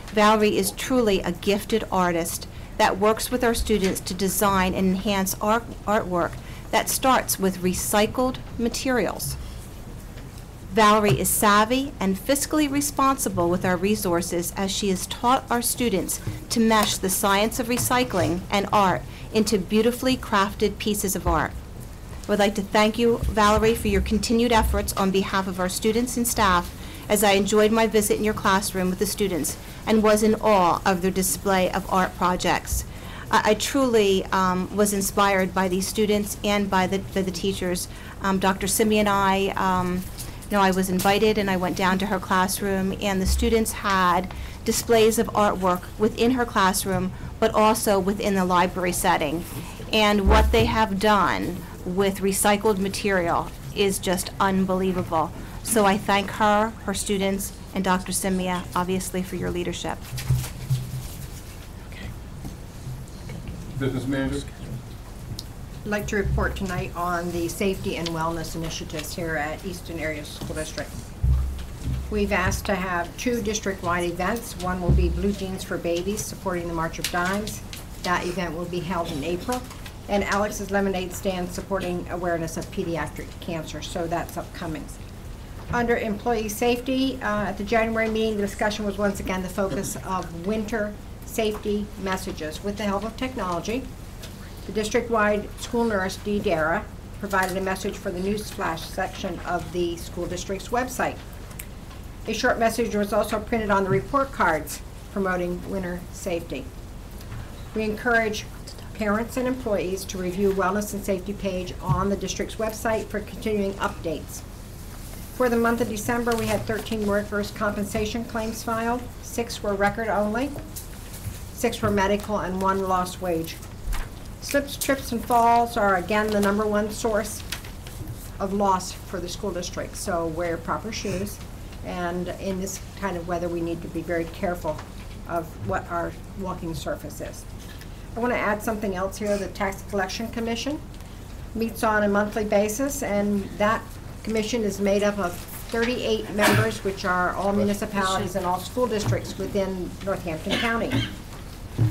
Valerie is truly a gifted artist that works with our students to design and enhance artwork that starts with recycled materials. Valerie is savvy and fiscally responsible with our resources as she has taught our students to mesh the science of recycling and art into beautifully crafted pieces of art. I would like to thank you, Valerie, for your continued efforts on behalf of our students and staff as I enjoyed my visit in your classroom with the students and was in awe of their display of art projects. I truly was inspired by these students and by the teachers. Dr. Simi and I was invited and I went down to her classroom, and the students had displays of artwork within her classroom, but also within the library setting. And what they have done with recycled material is just unbelievable. So I thank her, her students, and Dr. Simia, obviously, for your leadership. Business manager? I'd like to report tonight on the safety and wellness initiatives here at Easton Area School District. We've asked to have 2 district-wide events. One will be Blue Jeans for Babies, supporting the March of Dimes. That event will be held in April. And Alex's Lemonade Stand, supporting awareness of pediatric cancer, so that's upcoming. Under employee safety, at the January meeting, the discussion was once again the focus of winter safety messages. With the help of technology, the district-wide school nurse, Dee Dara, provided a message for the newsflash section of the school district's website. A short message was also printed on the report cards promoting winter safety. We encourage parents and employees to review wellness and safety page on the district's website for continuing updates. For the month of December, we had 13 workers' compensation claims filed. 6 were record only, 6 were medical, and 1 lost wage. Slips, trips, and falls are again the #1 source of loss for the school district. So wear proper shoes, and in this kind of weather, we need to be very careful of what our walking surface is. I want to add something else here. The Tax Collection Commission meets on a monthly basis, and that commission is made up of 38 members, which are all municipalities and all school districts within Northampton County.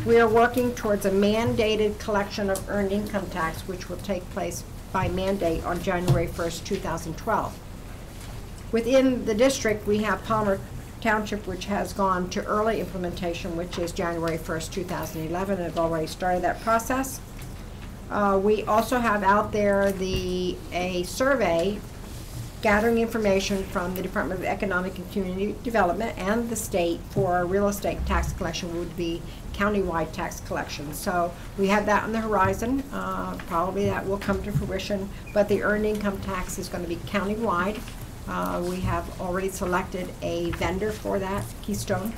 We are working towards a mandated collection of earned income tax, which will take place by mandate on January 1st, 2012. Within the district, we have Palmer Township, which has gone to early implementation, which is January 1st, 2011, and have already started that process. We also have out there a survey gathering information from the Department of Economic and Community Development and the state for real estate tax collection, would be countywide tax collection. So we have that on the horizon. Probably that will come to fruition, but the earned income tax is going to be countywide. We have already selected a vendor for that, Keystone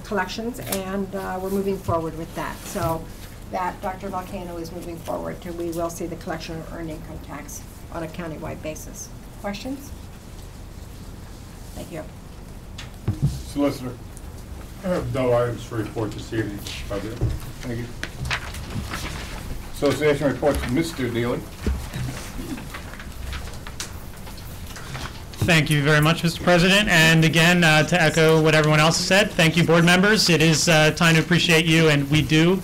Collections, and we're moving forward with that. So that Dr. Volcano is moving forward to, we will see the collection of earned income tax on a countywide basis. Questions? Thank you. Solicitor? I have no items to report this evening, President. Thank you. Association reports, Mr. Daly. Thank you very much, Mr. President. And again, to echo what everyone else has said, thank you, board members. It is time to appreciate you, and we do.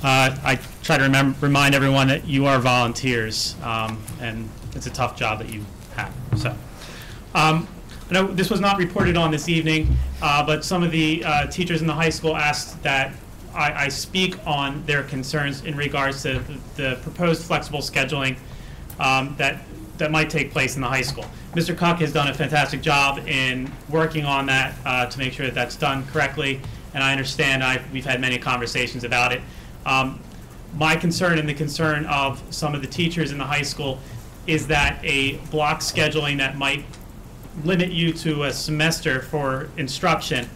I try to remind everyone that you are volunteers, and it's a tough job that you have. So, I know this was not reported on this evening, but some of the teachers in the high school asked that I speak on their concerns in regards to the proposed flexible scheduling that might take place in the high school. Mr. Cuck has done a fantastic job in working on that to make sure that that's done correctly, and I understand we've had many conversations about it. My concern and the concern of some of the teachers in the high school is that a block scheduling that might limit you to a semester for instruction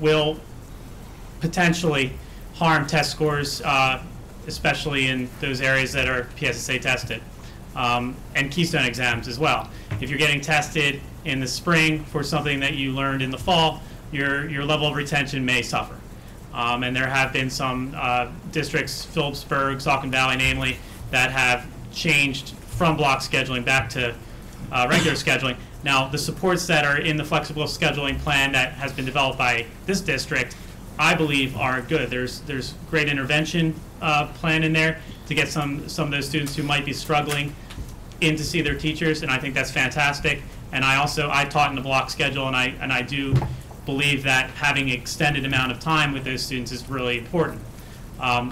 will potentially harm test scores, especially in those areas that are PSSA tested, and Keystone exams as well. If you're getting tested in the spring for something that you learned in the fall, your level of retention may suffer. And there have been some districts, Phillipsburg, Saucon Valley namely, that have changed from block scheduling back to regular scheduling. Now, the supports that are in the flexible scheduling plan that has been developed by this district, I believe, are good. There's great intervention plan in there. to get some of those students who might be struggling in to see their teachers, and I think that's fantastic. And I taught in the block schedule, and I do believe that having an extended amount of time with those students is really important. I'm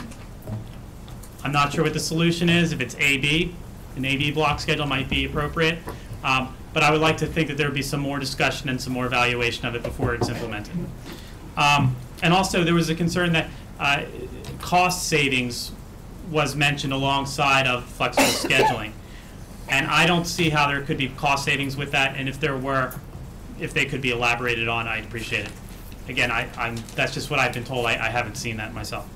not sure what the solution is. If it's AB, an AB block schedule might be appropriate. But I would like to think that there would be some more discussion and some more evaluation of it before it's implemented. And also, there was a concern that cost savings was mentioned alongside of flexible scheduling. And I don't see how there could be cost savings with that, and if there were, if they could be elaborated on, I'd appreciate it. Again, that's just what I've been told. I haven't seen that myself.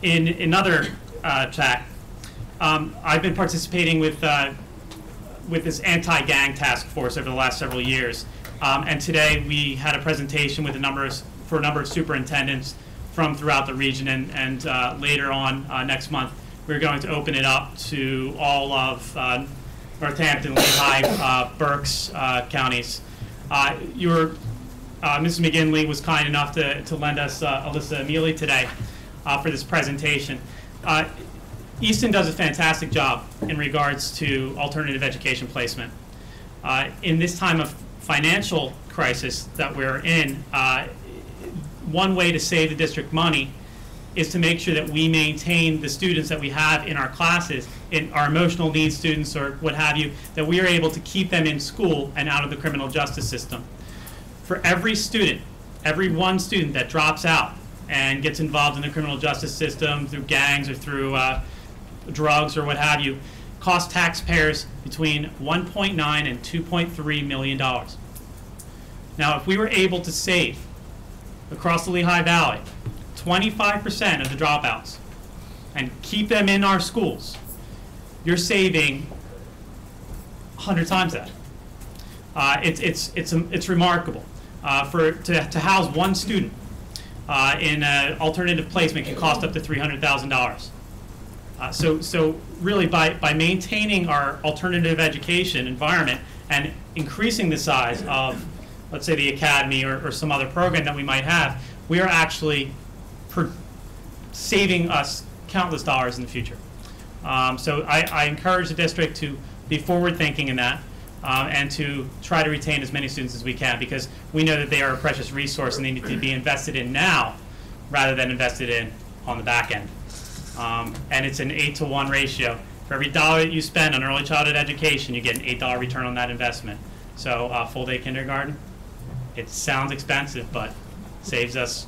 In another chat, I've been participating with this anti-gang task force over the last several years, and today we had a presentation with a number of superintendents from throughout the region, and later on next month we're going to open it up to all of Northampton, Lehigh, Berks counties. Mrs. McGinley was kind enough to lend us Alyssa Amelie today for this presentation. Easton does a fantastic job in regards to alternative education placement. In this time of financial crisis that we're in, one way to save the district money is to make sure that we maintain the students that we have in our classes, in our emotional needs students or what have you, that we are able to keep them in school and out of the criminal justice system. For every student, every one student that drops out and gets involved in the criminal justice system through gangs or through drugs or what have you, costs taxpayers between $1.9 and $2.3 million. Now, if we were able to save across the Lehigh Valley 25% of the dropouts and keep them in our schools, you're saving 100 times that. It's remarkable. To house one student in an alternative placement can cost up to $300,000. So really, by maintaining our alternative education environment and increasing the size of, let's say, the academy or some other program that we might have, we are actually saving us countless dollars in the future. So I encourage the district to be forward-thinking in that and to try to retain as many students as we can, because we know that they are a precious resource and they need to be invested in now rather than invested in on the back end. And it's an 8-to-1 ratio. For every dollar that you spend on early childhood education, you get an $8 return on that investment. So full-day kindergarten, it sounds expensive, but saves us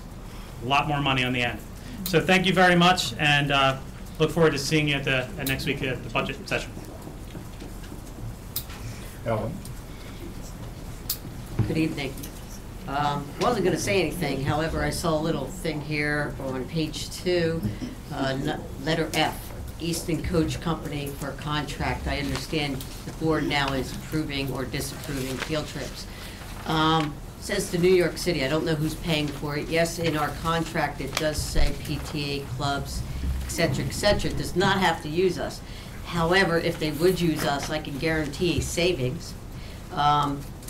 a lot more money on the end. So thank you very much, and look forward to seeing you at next week at the budget session. Ellen? Good evening. Wasn't going to say anything, however, I saw a little thing here on page 2, letter F, Easton Coach Company for contract. I understand the board now is approving or disapproving field trips. Says to New York City. I don't know who's paying for it. Yes, in our contract it does say PTA clubs, et cetera, does not have to use us. However, if they would use us, I can guarantee savings.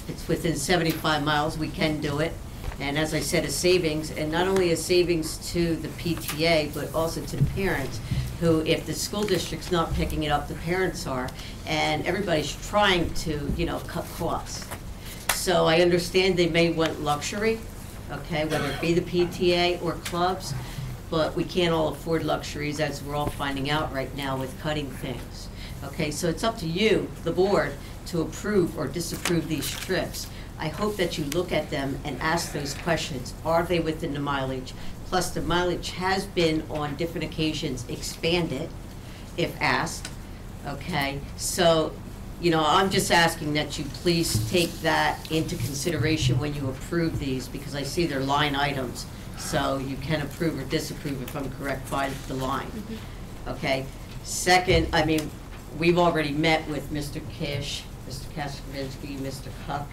It's within 75 miles, we can do it. And as I said, a savings, and not only a savings to the PTA, but also to the parents, who, if the school district's not picking it up, the parents are, and everybody's trying to, cut costs. So I understand they may want luxury, okay, whether it be the PTA or clubs, but we can't all afford luxuries, as we're all finding out right now with cutting things. Okay, so it's up to you, the board, to approve or disapprove these trips. I hope that you look at them and ask those questions. Are they within the mileage? Plus, the mileage has been on different occasions expanded, if asked. Okay, so, I'm just asking that you please take that into consideration when you approve these, because I see they're line items. So you can approve or disapprove, if I'm correct, by the line. Okay. Second, we've already met with Mr. Kish, Mr. Kaskavinsky, Mr. Huck,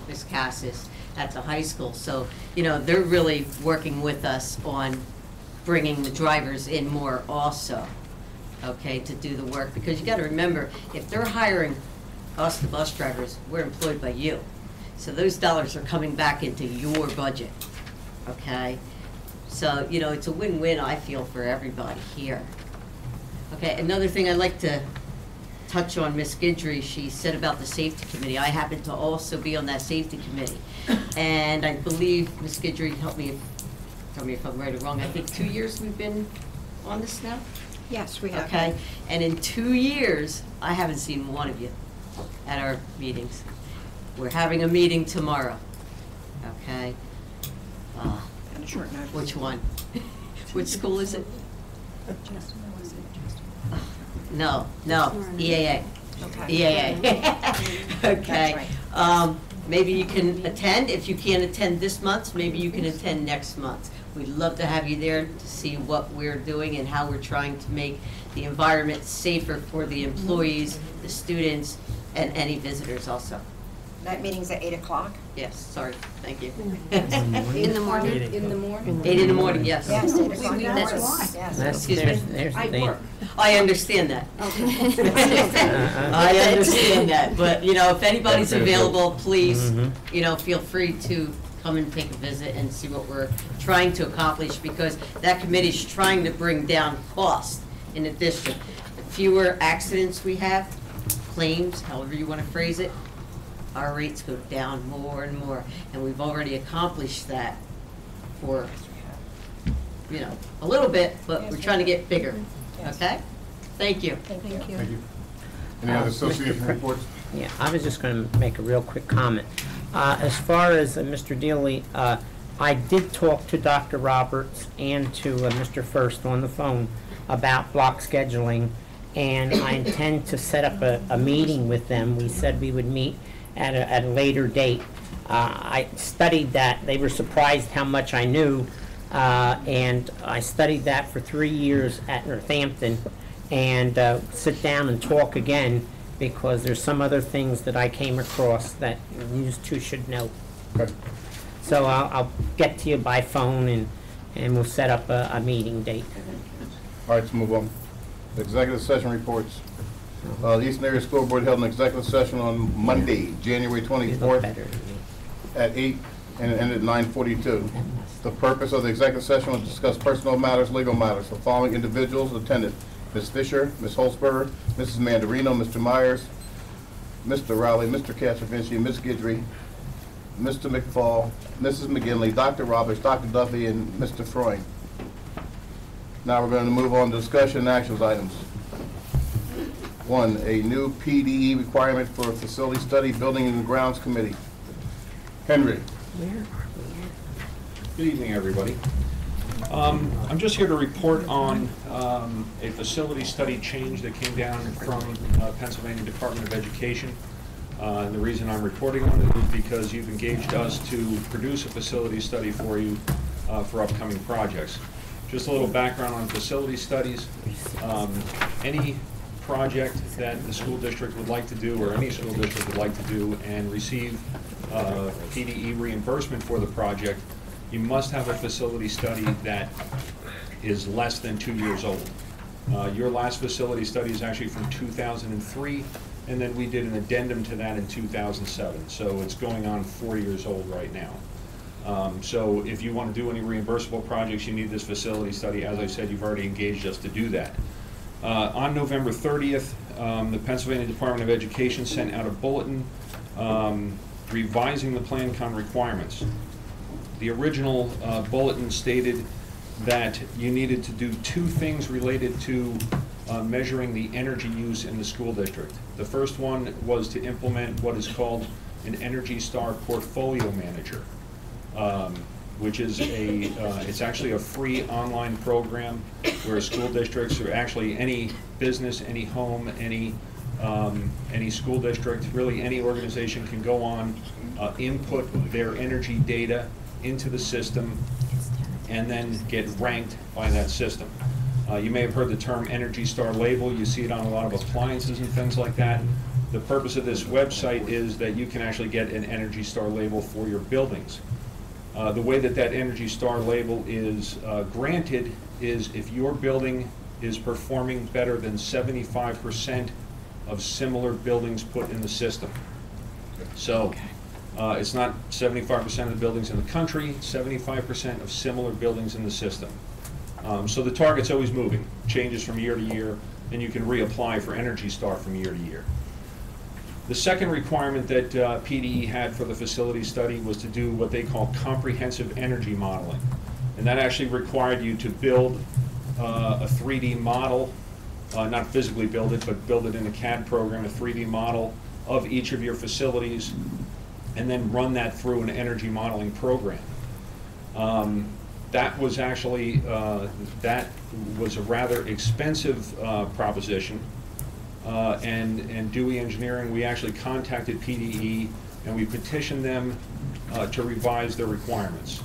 Ms. Cassis at the high school. So, they're really working with us on bringing the drivers in more also, okay, to do the work. Because you got to remember, if they're hiring us, the bus drivers, we're employed by you. So those dollars are coming back into your budget, okay? So, it's a win-win, I feel, for everybody here. Okay, another thing I'd like to touch on, Ms. Guidry, she said about the safety committee. I happen to also be on that safety committee. And I believe, Ms. Guidry, tell me if I'm right or wrong, I think 2 years we've been on this now? Yes, we have. Okay, and in 2 years, I haven't seen one of you at our meetings. We're having a meeting tomorrow, okay? On a short notice. Which one? Which school is it? No, EAA. Okay. EAA. Okay. Maybe you can attend. If you can't attend this month, maybe you can attend next month. We'd love to have you there to see what we're doing and how we're trying to make the environment safer for the employees, the students, and any visitors also. That meeting's at 8 o'clock? Yes, sorry, thank you. In the morning? In the morning? 8 in the morning, yes. Yes, 8 o'clock. That's, Excuse me. there's the thing. I understand that. I understand that, but, you know, if anybody's available, please, you know, feel free to come and take a visit and see what we're trying to accomplish, because that committee's trying to bring down cost in the district. The fewer accidents we have, claims, however you want to phrase it, our rates go down more and more, and we've already accomplished that for, you know, a little bit, but we're trying to get bigger, okay? Thank you. Thank you. Thank you. Any other association reports? Yeah, I was just going to make a real quick comment. As far as Mr. Dealey, I did talk to Dr. Roberts and to Mr. First on the phone about block scheduling, and I intend to set up a meeting with them. We said we would meet at a later date. I studied that. They were surprised how much I knew, and I studied that for 3 years at Northampton, and sit down and talk again, because there's some other things that I came across that you two should know. Okay. So I'll get to you by phone, and we'll set up a meeting date. All right, let's move on. Executive session reports. The Eastern Area School Board held an executive session on Monday, January 24th at 8 and it ended at 9:42. The purpose of the executive session was to discuss personal matters, legal matters. The following individuals attended: Ms. Fisher, Ms. Holzberger, Mrs. Mandarino, Mr. Myers, Mr. Rowley, Mr. Castrovinci, Ms. Guidry, Mr. McFall, Mrs. McGinley, Dr. Roberts, Dr. Duffy, and Mr. Freund. Now we're going to move on to discussion and actions items. 1, a new PDE requirement for a facility study, Building and Grounds Committee. Henry. Good evening, everybody. I'm just here to report on a facility study change that came down from Pennsylvania Department of Education. And the reason I'm reporting on it is because you've engaged us to produce a facility study for you for upcoming projects. Just a little background on facility studies. Any project that the school district would like to do, or any school district would like to do, and receive PDE reimbursement for the project, you must have a facility study that is less than 2 years old. Your last facility study is actually from 2003, and then we did an addendum to that in 2007. So it's going on 4 years old right now. So if you want to do any reimbursable projects, you need this facility study. As I said, you've already engaged us to do that. On November 30th, the Pennsylvania Department of Education sent out a bulletin revising the PlanCom requirements. The original bulletin stated that you needed to do 2 things related to measuring the energy use in the school district. The first one was to implement what is called an Energy Star Portfolio Manager, which is it's actually a free online program where school districts, or actually any business, any home, any school district, really any organization can go on, input their energy data into the system, and then get ranked by that system. You may have heard the term Energy Star label. You see it on a lot of appliances and things like that. The purpose of this website is that you can actually get an Energy Star label for your buildings. The way that that Energy Star label is granted is if your building is performing better than 75% of similar buildings put in the system. So it's not 75% of the buildings in the country, 75% of similar buildings in the system. So the target's always moving, changes from year to year. and you can reapply for Energy Star from year to year. The second requirement that PDE had for the facility study was to do what they call comprehensive energy modeling. And that actually required you to build a 3D model, not physically build it, but build it in a CAD program, a 3D model of each of your facilities, and then run that through an energy modeling program. That was actually, that was a rather expensive proposition. And Dewey Engineering, we actually contacted PDE and we petitioned them to revise their requirements.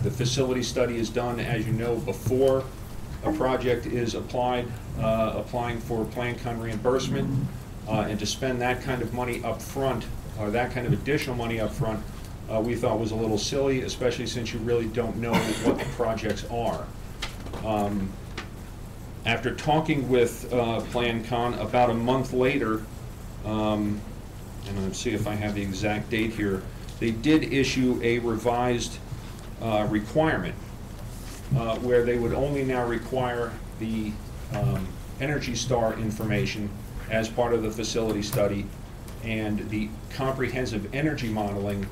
The facility study is done, as you know, before a project is applying for Plan-Con reimbursement, and to spend that kind of money up front, or that kind of additional money up front, we thought was a little silly, especially since you really don't know what the projects are. After talking with Plan-Con about a month later, and let's see if I have the exact date here, they did issue a revised requirement where they would only now require the Energy Star information as part of the facility study, and the comprehensive energy modeling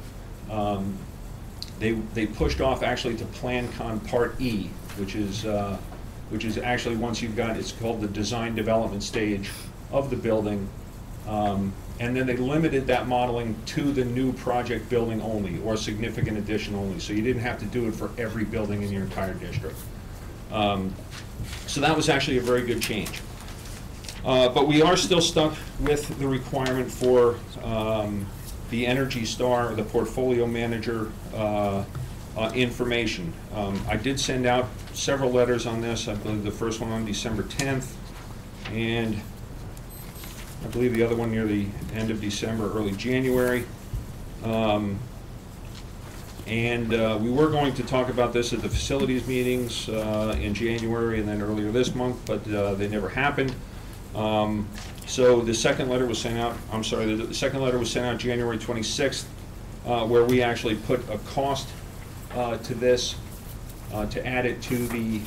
they pushed off actually to Plan-Con Part E, which is actually, once you've got, it's called the design development stage of the building, and then they limited that modeling to the new project building only, or significant addition only, so you didn't have to do it for every building in your entire district. So that was actually a very good change. But we are still stuck with the requirement for the Energy Star, the portfolio manager information. I did send out several letters on this. I believe the first one on December 10th, and I believe the other one near the end of December, early January. We were going to talk about this at the facilities meetings in January and then earlier this month, but they never happened. So the second letter was sent out, I'm sorry, the second letter was sent out January 26th, where we actually put a cost to this, to add it to the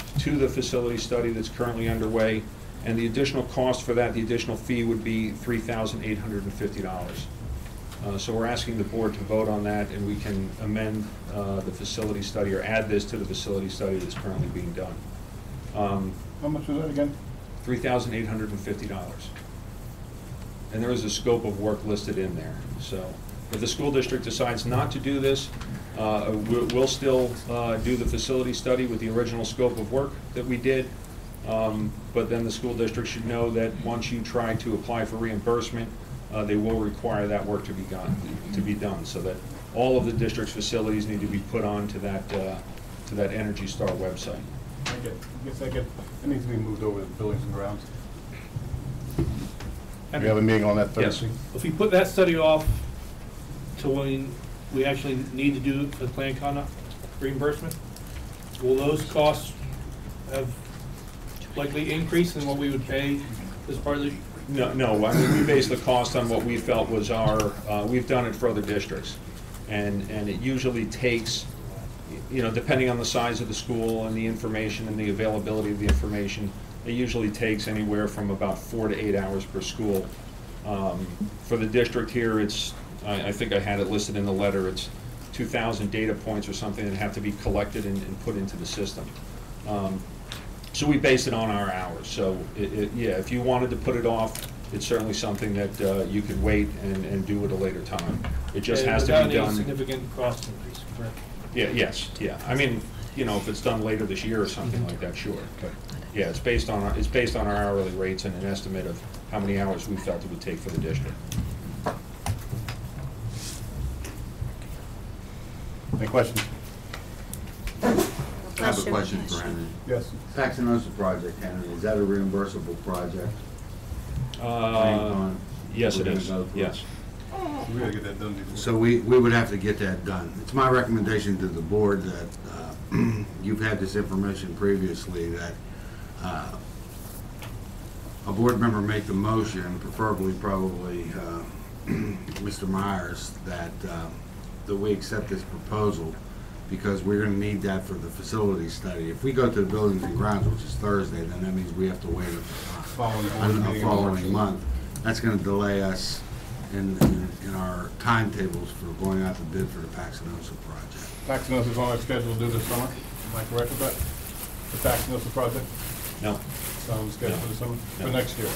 facility study that's currently underway, and the additional cost for that, the additional fee would be $3,850. So we're asking the board to vote on that, and we can amend the facility study or add this to the facility study that's currently being done. How much was that again? $3,850. And there is a scope of work listed in there. So if the school district decides not to do this, we'll still do the facility study with the original scope of work that we did. But then the school district should know that once you try to apply for reimbursement, they will require that work to be done, so that all of the district's facilities need to be put on to that Energy Star website. I guess it needs to be moved over to the buildings and grounds. We have a meeting on that Thursday. Yes. If we put that study off to when we actually need to do the Plan-Con reimbursement, will those costs have likely increased in what we would pay as part of the? No, I mean, we base the cost on what we felt was our, we've done it for other districts. And it usually takes, you know, depending on the size of the school and the information and the availability of the information, it usually takes anywhere from about 4 to 8 hours per school. For the district here, it's, I think I had it listed in the letter, it's 2,000 data points or something that have to be collected and put into the system. So we base it on our hours. So yeah, if you wanted to put it off, it's certainly something that you could wait and do at a later time. It just has to be done. Without any significant cost increase, correct? Yeah, yes, yeah. I mean, you know, if it's done later this year or something like that, sure. But yeah, it's based on our hourly rates and an estimate of how many hours we felt it would take for the district. Any questions? I have a question for Henry. Yes. Paxinosa project, Henry, is that a reimbursable project? Yes, it is, yes. We gotta get that done before. So we would have to get that done. It's my recommendation to the board that you've had this information previously, that a board member make the motion, preferably probably Mr. Myers, that we accept this proposal because we're gonna need that for the facility study. If we go to the buildings and grounds, which is Thursday, then that means we have to wait a following month. That's gonna delay us in our timetables for going out to bid for the Paxinosa project. Paxinosa is on our schedule to do this summer. Am I correct with that? The Paxinosa project? No. It's on schedule for the summer, for No. next year.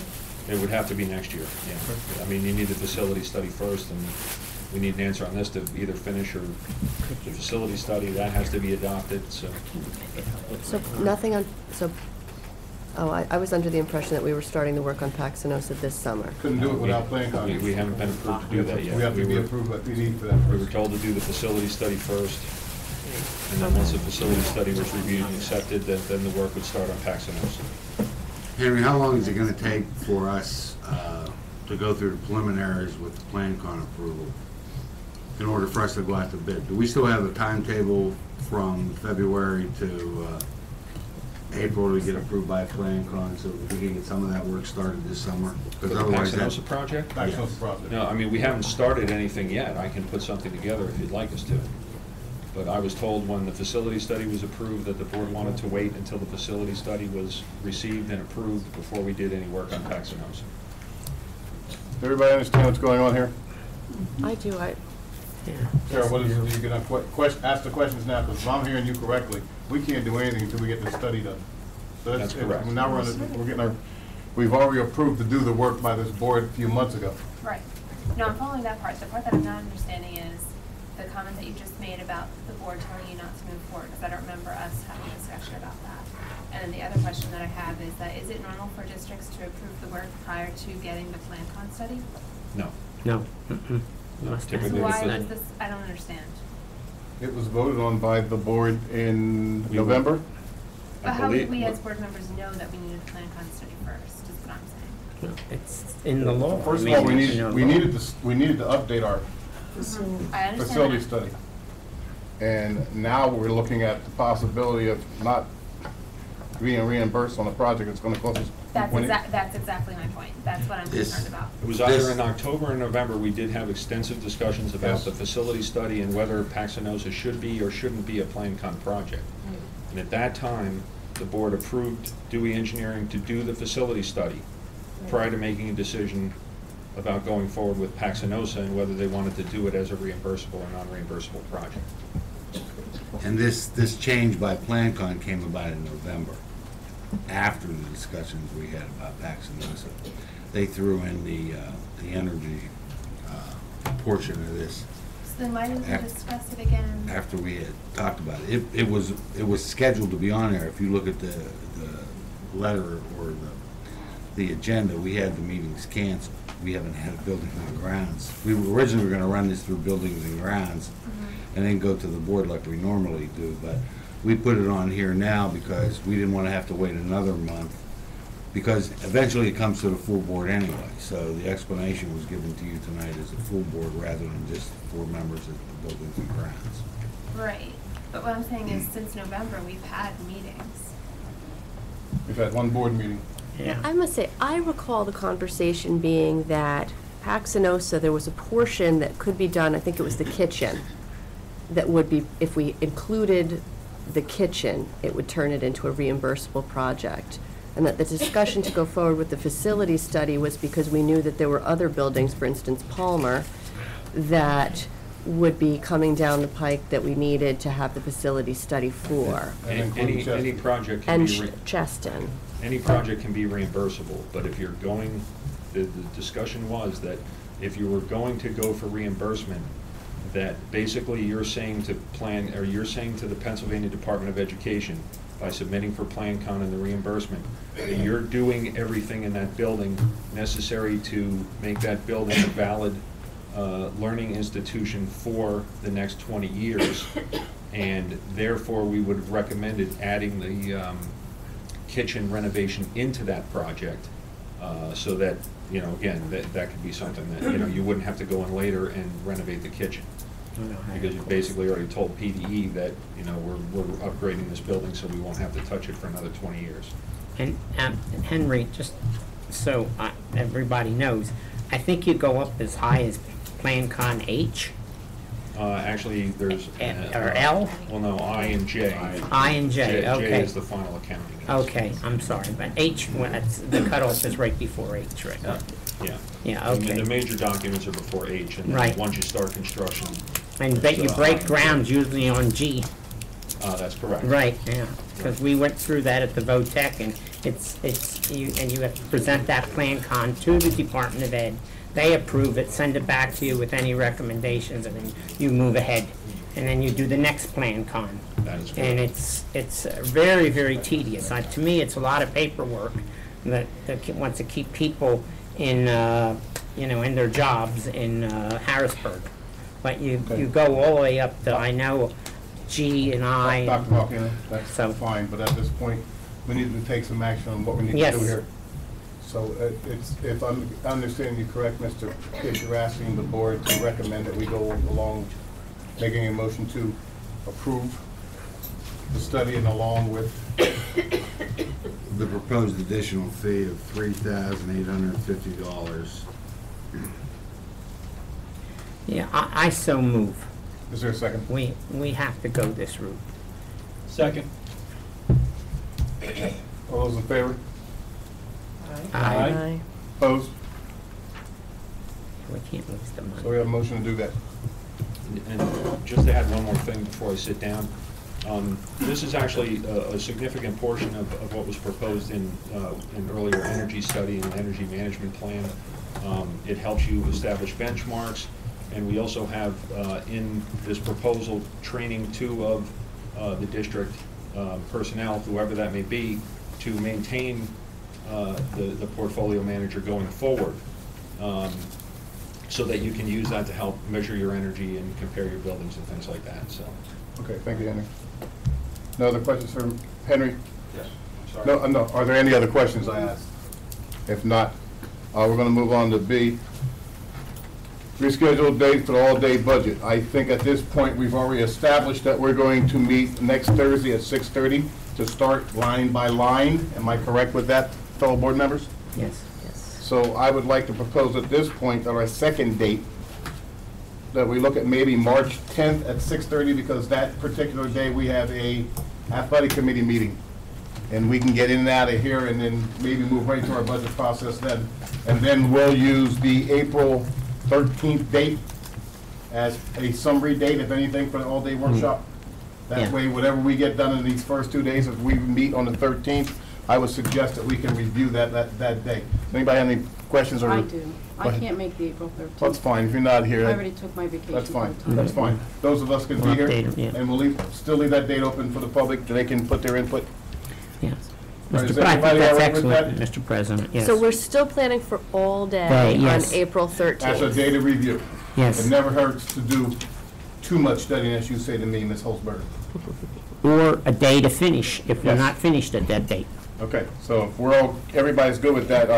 It would have to be next year, yeah. I mean, you need the facility study first, and we need an answer on this to either finish or the facility study, that has to be adopted, so. So nothing on, so, oh, I was under the impression that we were starting the work on Paxinosa this summer. Couldn't do it without plan We contracts. haven't been approved to do that yet. We have to We be were- approved, but we need for that We were first. told to do the facility study first, and then once the facility study was reviewed and accepted, then the work would start on Paxinosa. Henry, how long is it gonna take for us to go through the preliminaries with the Plan Con approval in order for us to go out to bid? Do we still have a timetable from February to April to get approved by Plan Con so we can get some of that work started this summer? For Because the otherwise Paxinosa project? Paxinosa project. No, I mean, we haven't started anything yet. I can put something together if you'd like us to. But I was told when the facility study was approved that the board wanted to wait until the facility study was received and approved before we did any work on Paxinosa. Everybody understand what's going on here? I do, Sarah, what is, you're gonna ask the questions now, because if I'm hearing you correctly, we can't do anything until we get the study done. So That's correct. Now we've already approved to do the work by this board a few months ago. Right. No, I'm following that part. The part that I'm not understanding is the comment that you just made about the board telling you not to move forward, because I don't remember us having a discussion about that. And then the other question that I have is that, is it normal for districts to approve the work prior to getting the Plan Con study? No. No. No, So typically why the- was this, I don't understand. It was voted on by the board in We- November. But I how did believe- we as board members know that we needed a Plan Con study first, is what I'm saying? It's in the law. First I of all, mean, you know, we needed to update our I understand facility that. study. And now we're looking at the possibility of not being reimbursed on a project that's gonna cost us. That's exactly my point. That's what I'm This- concerned about. It was either in October or November, we did have extensive discussions about Yes. the facility study and whether Paxinosa should be or shouldn't be a Plan Con project. And at that time, the board approved Dewey Engineering to do the facility study prior to making a decision about going forward with Paxinosa and whether they wanted to do it as a reimbursable or non-reimbursable project. And this change by Plan Con came about in November, after the discussions we had about Paxinosa. They threw in the energy portion of this So then why didn't we Af- discuss it again? after we had talked about it. It was scheduled to be on there. If you look at the letter or the agenda, we had the meetings canceled. We haven't had a building and grounds. We were originally gonna run this through buildings and grounds and then go to the board like we normally do, but we put it on here now because we didn't wanna have to wait another month, because eventually it comes to the full board anyway. So the explanation was given to you tonight as a full board rather than just 4 members of the buildings and grounds. Right. But what I'm saying is, since November, we've had meetings. We've had one board meeting. I must say, I recall the conversation being that Paxinosa, there was a portion that could be done, I think it was the kitchen, that would be, if we included the kitchen, it would turn it into a reimbursable project. And that the discussion to go forward with the facility study was because we knew that there were other buildings, for instance Palmer, that would be coming down the pike that we needed to have the facility study for. Any project can And be. Cheston. Any project can be reimbursable, but if you're going, the discussion was that if you were going to go for reimbursement, that basically you're saying to the Pennsylvania Department of Education, by submitting for Plan Con and the reimbursement, that you're doing everything in that building necessary to make that building a valid learning institution for the next 20 years. And therefore, we would have recommended adding the kitchen renovation into that project, so that, you know, again, that could be something that, you know, you wouldn't have to go in later and renovate the kitchen. Because you basically already told PDE that, you know, we're upgrading this building, so we won't have to touch it for another 20 years. And Henry, just so everybody knows, I think you go up as high as Plan Con H. Actually, there's. Or L? Well, no, I and J. I and J, okay. J is the final accounting. Okay, I'm sorry, but H, well, the cutoff is right before H, right? Yeah. Yeah, And okay. the major documents are before H, and then Right. once you start construction. And bet you break ground usually on G. That's correct. Right, yeah, because we went through that at the VOTEC, and you have to present that plan con to the Department of Ed. They approve it, send it back to you with any recommendations, and then you move ahead. And then you do the next plan con. That is correct. And it's very, very tedious. To me, it's a lot of paperwork that wants to keep people in, in their jobs in Harrisburg. But you go all the way up to, I know, G and I. Dr. Markina, that's fine, but at this point, we need to take some action on what we need to do here. So if I'm understanding you correct, Mr. Kish, you're asking the board to recommend that we go along, making a motion to approve the study and along with the proposed additional fee of $3,850. Yeah, I so move. Is there a second? We have to go this route. Second. All those in favor? Aye. Opposed? We can't lose the money. So we have a motion to do that. And just to add one more thing before I sit down, this is actually a significant portion of what was proposed in an earlier energy study and energy management plan. It helps you establish benchmarks, and we also have in this proposal training two of the district personnel, whoever that may be, to maintain the portfolio manager going forward, so that you can use that to help measure your energy and compare your buildings and things like that. So. Okay, thank you, Henry. No other questions for Henry? Yes. Sorry. No. Are there any other questions I asked? If not, we're going to move on to B. Rescheduled date for the all-day budget. I think at this point we've already established that we're going to meet next Thursday at 6:30 to start line by line. Am I correct with that, fellow board members? Yes. So I would like to propose at this point that our second date, that we look at maybe March 10th at 6:30, because that particular day we have a athletic committee meeting. And we can get in and out of here and then maybe move right to our budget process then. And then we'll use the April 13th date as a summary date, if anything, for the all-day workshop. That way, whatever we get done in these first 2 days, if we meet on the 13th, I would suggest that we can review that day. Anybody have any questions? I do. I can't make the April 13th. That's fine, if you're not here. I already took my vacation. That's fine, for the time. that's fine. Those of us can be here, and we'll still leave that date open for the public, so they can put their input. Yes. All right, is I think everybody that's all right with excellent, that? Mr. President, yes. So we're still planning for all day on yes. April 13th. That's a day to review. Yes. It never hurts to do too much studying, as you say to me, Ms. Holzberger. Or a day to finish, if we're Yes. not finished at that date. Okay, so if we're all, everybody's good with that,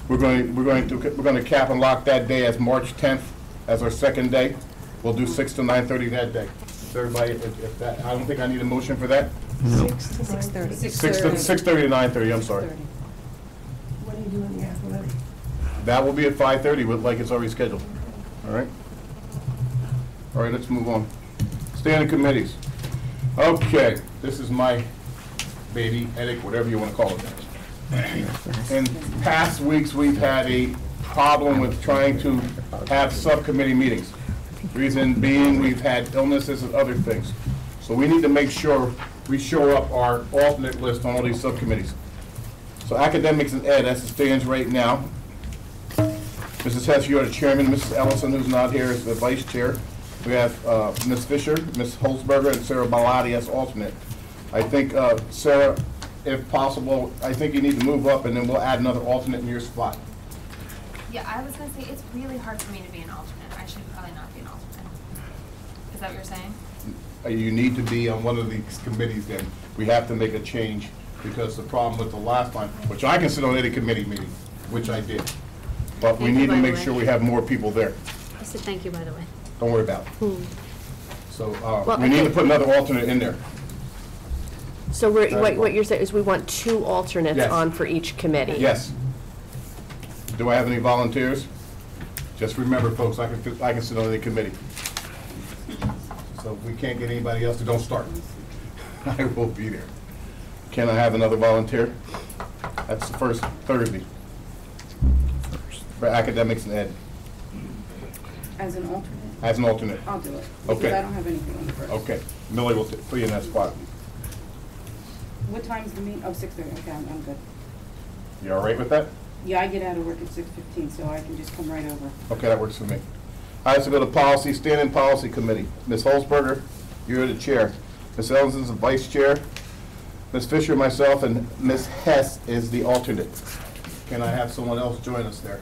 we're going to cap and lock that day as March 10th as our second day. We'll do 6 to 9:30 that day. So everybody, if that, I don't think I need a motion for that. 6:30. 6:30 to 9:30, I'm sorry. What are you doing in the athletic? That will be at 5:30, like it's already scheduled. All right? All right, let's move on. Standing committees. Okay, this is my baby, headache, whatever you want to call it. In past weeks, we've had a problem with trying to have subcommittee meetings. Reason being, we've had illnesses and other things. So we need to make sure we show up our alternate list on all these subcommittees. So academics and ed, as it stands right now, Mrs. Hess, you are the chairman. Mrs. Ellison, who's not here, is the vice chair. We have Ms. Fisher, Ms. Holzberger, and Sarah Bellotti as alternate. I think, Sarah, if possible, I think you need to move up, and then we'll add another alternate in your spot. Yeah, I was gonna say, it's really hard for me to be an alternate. I should probably not be an alternate. Is that what you're saying? You need to be on one of these committees then. We have to make a change, because the problem with the last time, which I can sit on any committee meeting, which I did, but we Thank you, need to by the make way. sure we have more people there. I said thank you, by the way. Don't worry about it. So Well, we need to okay. put another alternate in there. So what you're saying is we want 2 alternates Yes. on for each committee? Yes. Do I have any volunteers? Just remember, folks, I can sit on any committee. So if we can't get anybody else, don't start. I will be there. Can I have another volunteer? That's the first Thursday. For academics and ed, As an alternate? as an alternate. I'll do it. Okay. Because I don't have anything on the first. Okay, Millie will put you in that spot. What time's the meeting? Oh, 6:30, okay, I'm good. You all right with that? Yeah, I get out of work at 6:15, so I can just come right over. Okay, that works for me. All right, so go to policy, standing policy committee. Ms. Holzberger, you're the chair. Ms. Ellenson's the vice chair. Ms. Fisher, myself, and Ms. Hess is the alternate. Can I have someone else join us there?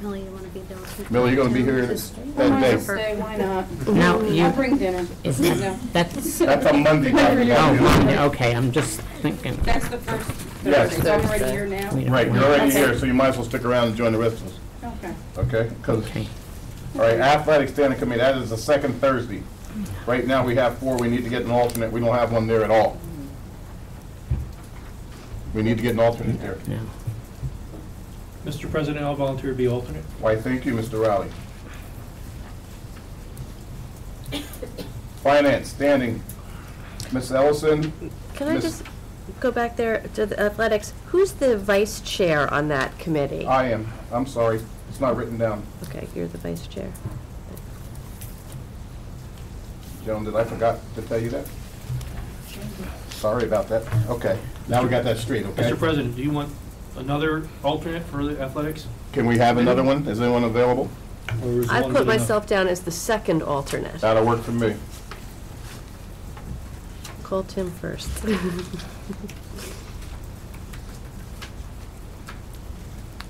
Millie, you want to be there? Millie, you're gonna be here that day. Stay, why not? Now, you- I'll bring dinner. Is No. that's... That's a Monday. Oh, Monday, okay, I'm just thinking. That's the first Yes. Thursday, so I'm already here now? Right, you're already here, so you might as well stick around and join the rest of us. Okay. Okay? 'Cause- all right, athletic standing committee, that is the second Thursday. Right now, we have 4, we need to get an alternate, we don't have one there at all. We need to get an alternate there. Mr. President, I'll volunteer to be alternate. Why, thank you, Mr. Rowley. Finance, standing, Ms. Ellison. Can I Miss- just go back there to the athletics? Who's the vice chair on that committee? I am, I'm sorry, it's not written down. Okay, you're the vice chair. Joan, did I forgot to tell you that? Sorry about that. Okay, now we got that straight, okay? Mr. President, do you want another alternate for the athletics? Can we have another one? Is anyone available? Or is I one put good enough? myself down as the second alternate. That'll work for me. Call Tim first.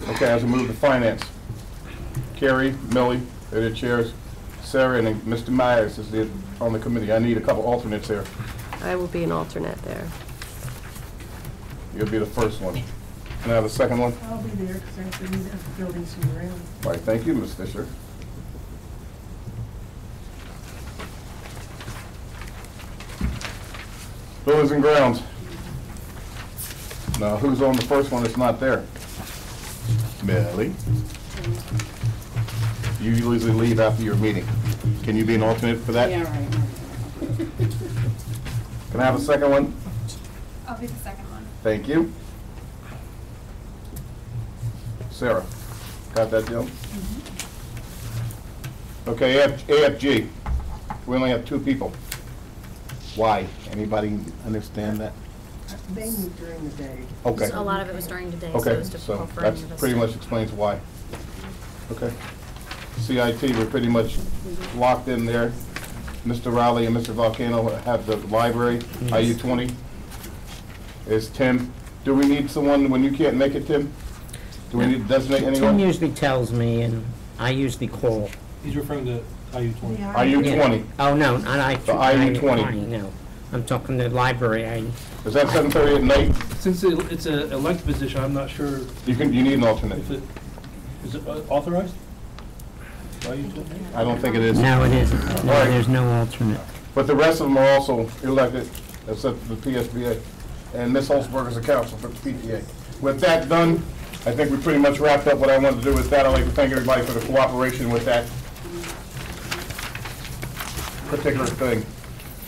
Okay, as we move to finance, Carrie, Millie, they're the chairs. Sarah and Mr. Myers is on the committee. I need a couple alternates here. I will be an alternate there. You'll be the first one. Can I have a second one? I'll be there because I have to move the buildings from around. All right, thank you, Ms. Fisher. Buildings and grounds. Now, who's on the first one that's not there? Millie. You usually leave after your meeting. Can you be an alternate for that? Yeah, right. Can I have a second one? I'll be the second one. Thank you. Sarah, got that deal? Okay, AFG, we only have 2 people. Why? Anybody understand that? They meet during the day. Okay. A lot of it was during the day, so it Okay, was so difficult for that any of us. pretty much explains why. Okay. CIT, we're pretty much locked in there. Mr. Rowley and Mr. Volcano have the library, IU 20. Is Tim, do we need someone when you can't make it, Tim? Do we need to designate anyone? Tim usually tells me, and I usually call. He's referring to IU-20. IU 20. Oh, no, not The IU 20. no. I'm talking the library. Is that 7:30 at night? Since it's an elected position, I'm not sure You need an alternate. if it, is it authorized? IU-20? I don't think it is. No, it isn't. No, All right. there's no alternate. But the rest of them are also elected, except for the PSBA. And Ms. Holzberg is a counsel for the PTA. With that done, I think we pretty much wrapped up what I wanted to do with that. I'd like to thank everybody for the cooperation with that particular thing.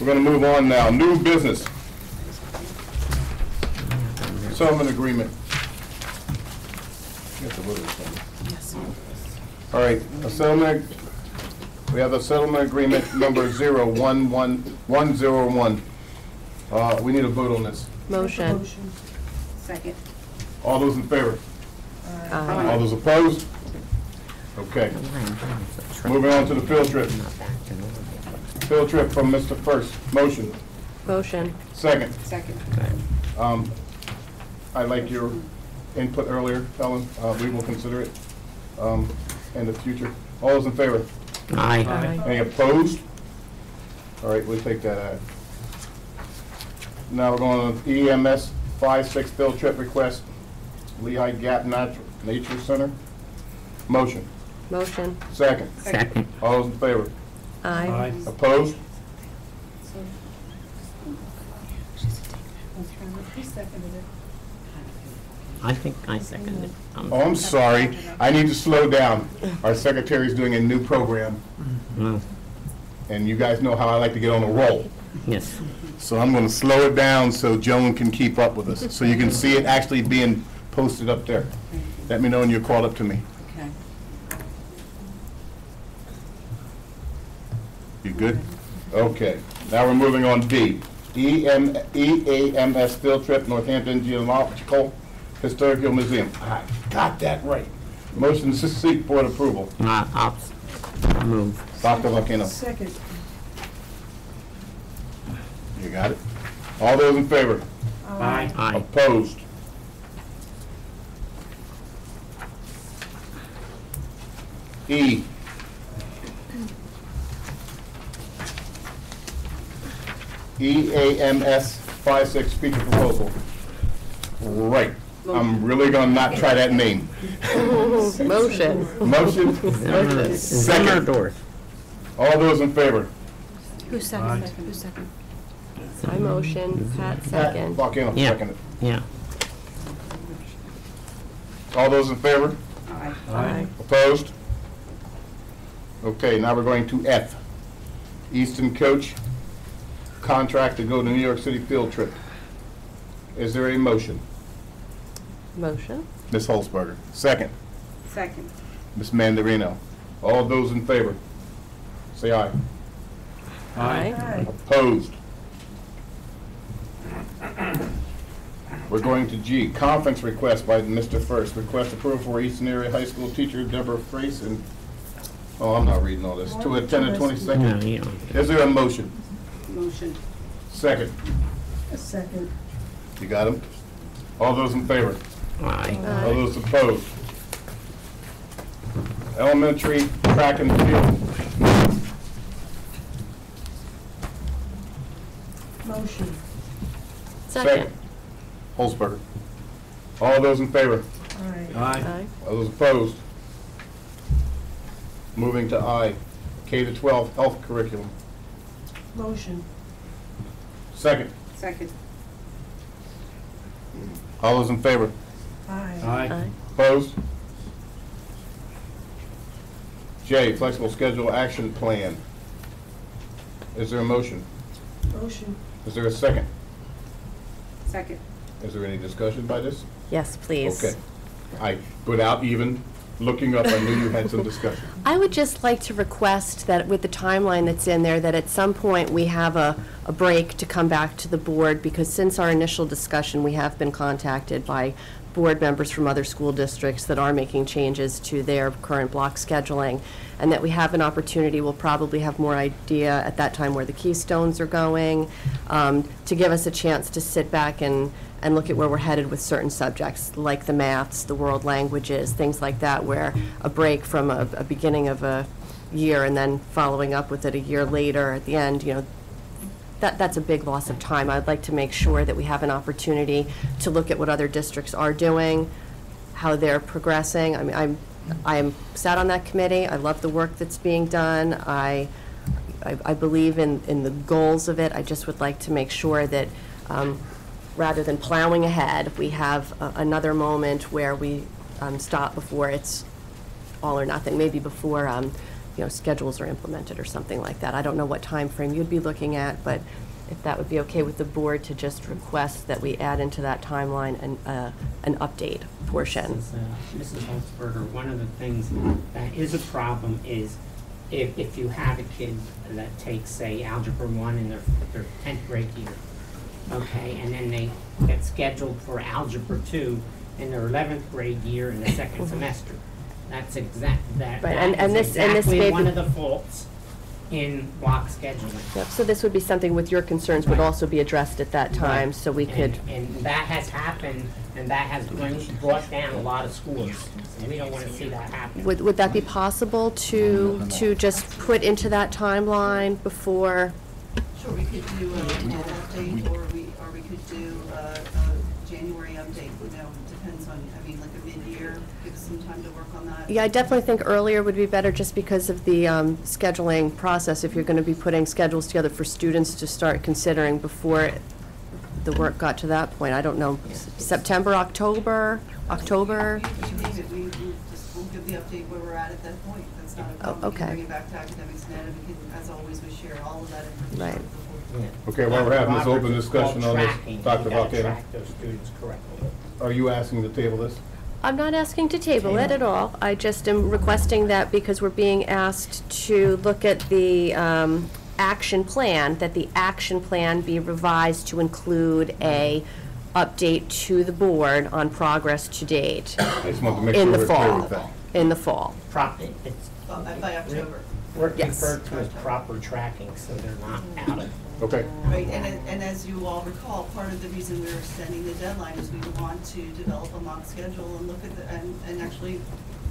We're going to move on now. New business. Settlement agreement. Yes. All right, a settlement, we have a settlement agreement number 011101. We need a vote on this. Motion. Second. All those in favor? Aye. All those opposed? Okay. Moving on to the field trip. Field trip from Mr. First. Motion. Motion. Second. Second. I like your input earlier, Ellen. We will consider it in the future. All those in favor? Aye. Any opposed? All right, we'll take that out. Now we're going to EMS 5-6 field trip request, Lehigh Gap Nature Center. Motion. Motion. Second. Second. All those in favor? Aye. Opposed? Who seconded it? I think I seconded it. Oh, I'm sorry. I need to slow down. Our secretary's doing a new program, Mm, and you guys know how I like to get on a roll. Yes. So I'm going to slow it down so Joan can keep up with us, so you can see it actually being posted up there. Let me know when you're called up to me. Okay. You good? Okay. Now we're moving on D. EAMS field trip, Northampton Geological Historical Museum. I got that right. Motion to seek board approval. I'll move. Dr. Lucano. Second. You got it? All those in favor? Aye. Aye. Opposed? E. EAMS 5-6 feature proposal. Right. I'm really gonna not try that name. Motion. Motion? Motion. Second. All those in favor? Who's second? Who's second? I motion, Pat second. Volcano, Yeah. second. Yeah. All those in favor? Aye. Aye. Opposed? Okay, now we're going to F. Easton coach, contract to go to New York City field trip. Is there a motion? Motion. Ms. Holzberger. Second. Second. Ms. Mandarino. All those in favor? Say aye. Aye. Opposed? We're going to G, conference request by Mr. First. Request approval for Eastern Area High School teacher Deborah Frace and, oh, I'm not reading all this, to attend the 22nd. No, you don't. Is there a motion? Motion. Second. A second. You got him? All those in favor? Aye. All those opposed? Elementary track and field. Motion. Second. Holzberger. All those in favor? Aye. Aye. All those opposed? Moving to I, K-12 health curriculum. Motion. Second. Second. All those in favor? Aye. Aye. Opposed? J, flexible schedule action plan. Is there a motion? Motion. Is there a second? Second. Is there any discussion by this? Yes, please. Okay. Without even looking up, I knew you had some discussion. I would just like to request that with the timeline that's in there, that at some point we have a break to come back to the board, because since our initial discussion, we have been contacted by board members from other school districts that are making changes to their current block scheduling, and that we have an opportunity, we'll probably have more idea at that time where the keystones are going, to give us a chance to sit back and look at where we're headed with certain subjects, like the maths, the world languages, things like that, where a break from a beginning of a year and then following up with it a year later at the end, you know, that's a big loss of time. I'd like to make sure that we have an opportunity to look at what other districts are doing, how they're progressing. I mean, I am sat on that committee. I love the work that's being done. I believe in the goals of it. I just would like to make sure that rather than plowing ahead, we have another moment where we stop before it's all or nothing, maybe before you know, schedules are implemented or something like that. I don't know what time frame you'd be looking at, but if that would be okay with the board to just request that we add into that timeline an update portion. Mrs. Holzberger, one of the things that is a problem is if you have a kid that takes, say, Algebra 1 in their 10th grade year, okay, and then they get scheduled for Algebra 2 in their 11th grade year in the second semester. That's exactly one of the faults in block scheduling. Yep, so this would be something with your concerns would also be addressed at that time, Right. so we could. And that has happened, and that has brought down a lot of schools, and we don't want to see that happen. Would that be possible to just put into that timeline before? Sure, we could do an update, or we could do a January update, you know, depends on, I mean, like a mid-year, give us some time to work on that. Yeah, I definitely think earlier would be better just because of the scheduling process, if you're going to be putting schedules together for students to start considering before the work got to that point. I don't know, September, October? You name it, we'll give the update where we're at that point. That's not a problem. We can okay. bring it back to Academics Net, and we can, as always, we share all of that information. Right. Okay, while we're having this open discussion on this, Dr. You gotta Volcano, track those students correctly. are you asking to table this? I'm not asking to table it at all. I just am requesting that because we're being asked to look at the action plan, that the action plan be revised to include a update to the board on progress to date I just want to make in sure the we're clear fall. with that. In the fall. It's By October. We're Yes. referred to as proper tracking, so they're not out of. Okay. Right, and as you all recall, part of the reason we're extending the deadline is we want to develop a mock schedule and look at and actually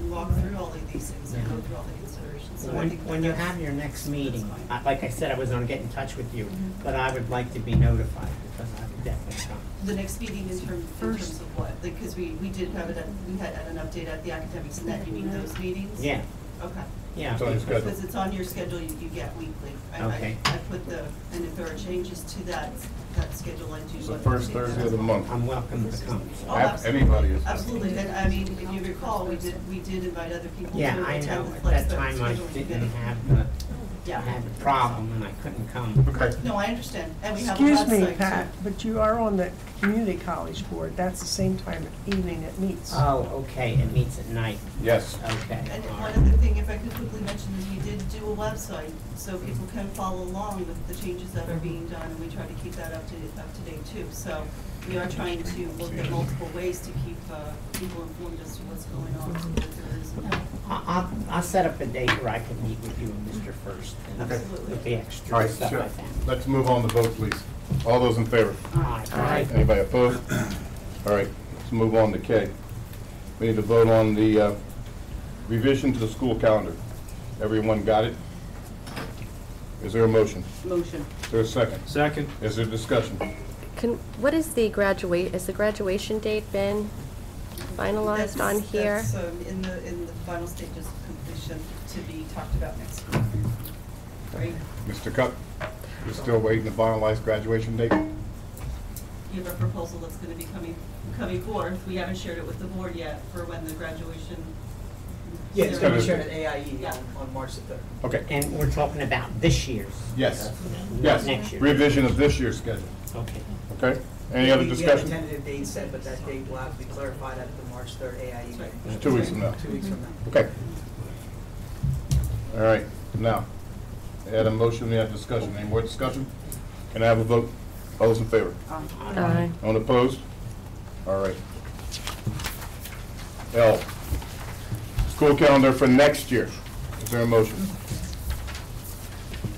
walk through all of these things and go through all the considerations. So I think When you that's- have your next meeting, like I said, I was gonna get in touch with you, Mm-hmm. but I would like to be notified, because I would definitely come. The next meeting in terms of what? Like, because we did have it, we had an update at the Academics Net, you mean those meetings? Yeah. Okay. Yeah. It's on your schedule. Because it's on your schedule, you get weekly. Okay. I put and if there are changes to that schedule, I do. It's the first Thursday of the month. I'm welcome to come. Oh, absolutely. Anybody is. Absolutely, and I mean, if you recall, we did invite other people to Yeah, I attend know, the at flex that time I schedule. didn't have the, I had the problem and I couldn't come. Okay. No, I understand, and we have a Excuse me, website, Pat, too. but you are on the community college board. That's the same time evening it meets. Oh, okay, it meets at night. Yes. Okay. And all one right. other thing, if I could quickly mention, is we did do a website, so people can follow along with the changes that are being done, and we try to keep that up to date too. So we are trying to look at multiple ways to keep people informed as to what's going on. So that there is, I'll set up a date where I can meet with you and Mr. First and Okay. with the extra All right, stuff sure. like that. Let's move on to vote, please. All those in favor? Aye. Anybody opposed? All right, let's move on to K. We need to vote on the revision to the school calendar. Everyone got it? Is there a motion? Motion. Is there a second? Second. Is there discussion? What is the graduation date been finalized on here? That's in the final stages of completion to be talked about next week. Right? Mr. Cup, you're still waiting to finalize graduation date? You have a proposal that's going to be coming forth. We haven't shared it with the board yet for when the graduation. Yeah, it's going to be shared ceremony- at AIE Yeah. on March the 3rd. Okay. And we're talking about this year's? Yes. Not Yes. next year? Revision of this year's schedule. Okay. Okay? Any other We have a discussion? tentative date set, but that date will have to be clarified at the March 3rd AIE meeting. It's 2 weeks from now. 2 weeks from now. Okay. All right, now, I had a motion, we had discussion. Any more discussion? Can I have a vote? All those in favor? Aye. Anyone opposed? All right. L, school calendar for next year. Is there a motion?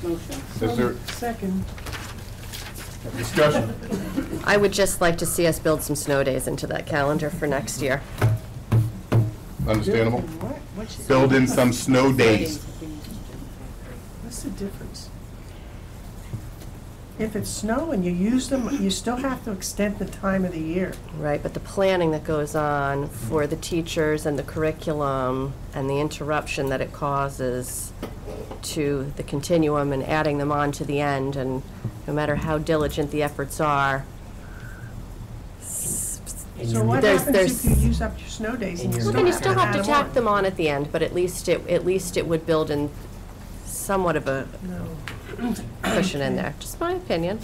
Motion. Is there Second. discussion? I would just like to see us build some snow days into that calendar for next year. Understandable? What? What's Build in some snow days. What's the difference? If it's snow and you use them, you still have to extend the time of the year. Right, but the planning that goes on for the teachers and the curriculum and the interruption that it causes to the continuum and adding them on to the end, and no matter how diligent the efforts are. So what there's- happens if you use up your snow days and you Well, still then you have still to have add to them tack on? them on at the end, but at least it would build in somewhat of a No. cushion in there. Just my opinion.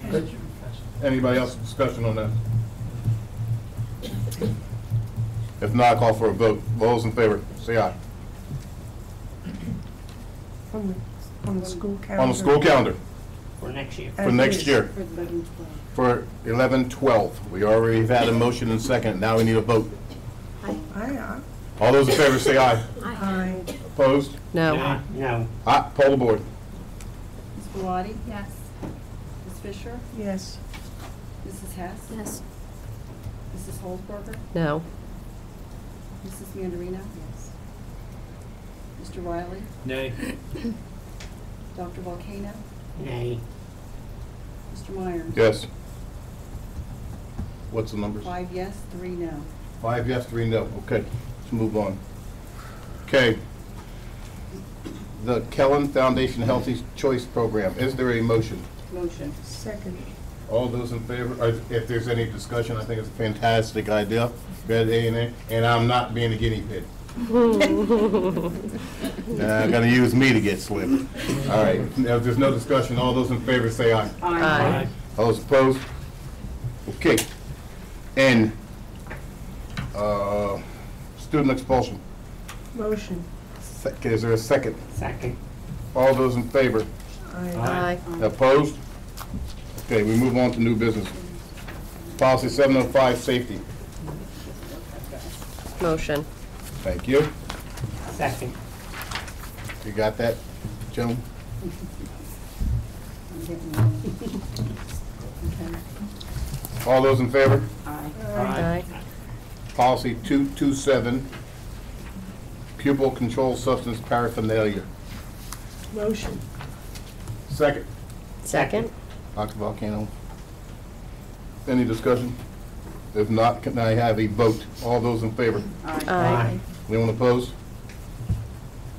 Okay. Anybody else discussion on that? If not, call for a vote. All those in favor, say aye. On the school calendar. On the school calendar For next year. for next year, for 11-12. We already had a motion and second, now we need a vote. Aye. All those in favor say aye. Aye. Opposed? No. No. Aye, poll the board. Ms. Bellotti? Yes. Ms. Fisher? Yes. Mrs. Hess? Yes. Mrs. Holzberger? No. Mrs. Mandarino? Yes. Mr. Riley? Nay. Dr. Volcano? Nay. Mr. Myers? Yes. What's the numbers? 5 yes, 3 no. 5 yes, 3 no. Okay, let's move on. Okay. The Kellen Foundation Healthy Choice Program. Is there a motion? Motion. Second. All those in favor, or if there's any discussion, I think it's a fantastic idea. Red A&A, and I'm not being a guinea pig. Gonna use me to get slim. All right, if there's no discussion, all those in favor say aye. Aye. All those opposed? Okay. N, student expulsion. Motion. Is there a second? Second. All those in favor? Aye. Opposed? Okay, we move on to new business. Policy 705, safety. Motion. Thank you. Second. You got that, Joan? All those in favor? Aye. Policy 227, pupil controlled substance paraphernalia. Motion. Second. Second. Dr. Volcano. Any discussion? If not, can I have a vote? All those in favor? Aye. Anyone opposed?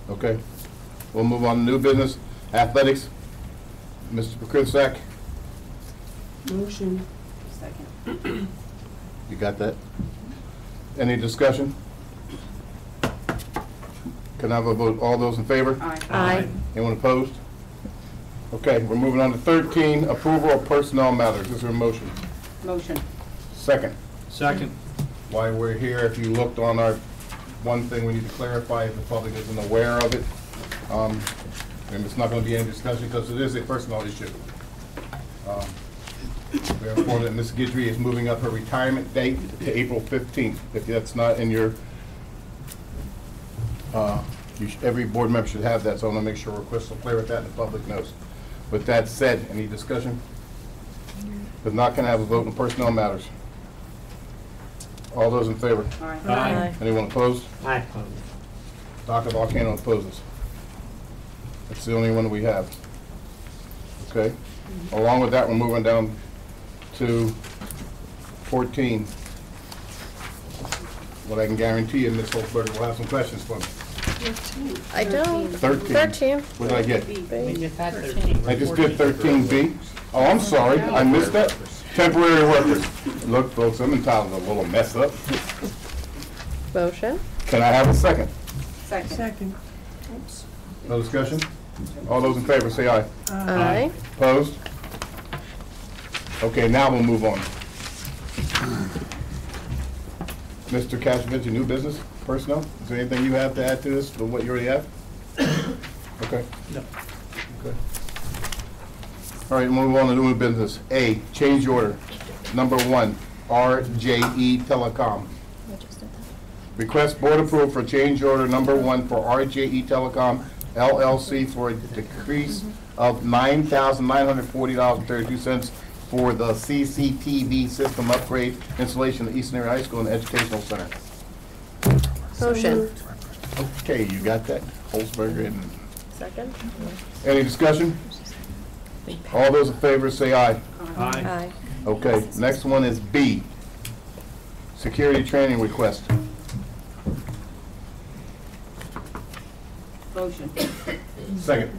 Okay. We'll move on to new business. Athletics. Mr. Kritzak, Motion. Second. you got that? Any discussion? Can I have a vote? All those in favor? Aye. Anyone opposed? Okay, we're moving on to 13, approval of personnel matters. Is there a motion? Motion. Second. Second. While we're here, if you looked on our, one thing we need to clarify if the public isn't aware of it, and it's not going to be any discussion because it is a personnel issue. We're informed that Ms. Guidry is moving up her retirement date to April 15th. If that's not in your, every board member should have that, so I want to make sure we're crystal clear with that and the public knows. With that said, any discussion? If not, can I have a vote on personnel matters? All those in favor? Aye. Anyone opposed? Aye. Dr. Volcano opposes. That's the only one we have. Okay? Along with that, we're moving down to 14. What I can guarantee you, Ms. Holzberger will have some questions for me. I don't. 13. What did I get? We just had 13. I just did 13B. Oh, I'm sorry, I missed that. Temporary workers. Look, folks, I'm entitled to a little mess up. Motion. Can I have a second? Second. No discussion? All those in favor, say aye. Aye. Opposed? Okay, now we'll move on. Mr. Castrovinci, new business, personnel? Is there anything you have to add to this, from what you already have? Okay. No. Okay. All right, move on to new business. A, change order. Number 1, RJE Telecom. Request board approval for change order number 1 for RJE Telecom LLC for a decrease of $9,940.32 for the CCTV system upgrade installation at Eastern Area High School and Educational Center. Motion. Okay, you got that, Holzberger. And Second. any discussion? All those in favor say aye. Aye. Okay, next one is B, security training request. Motion. Second.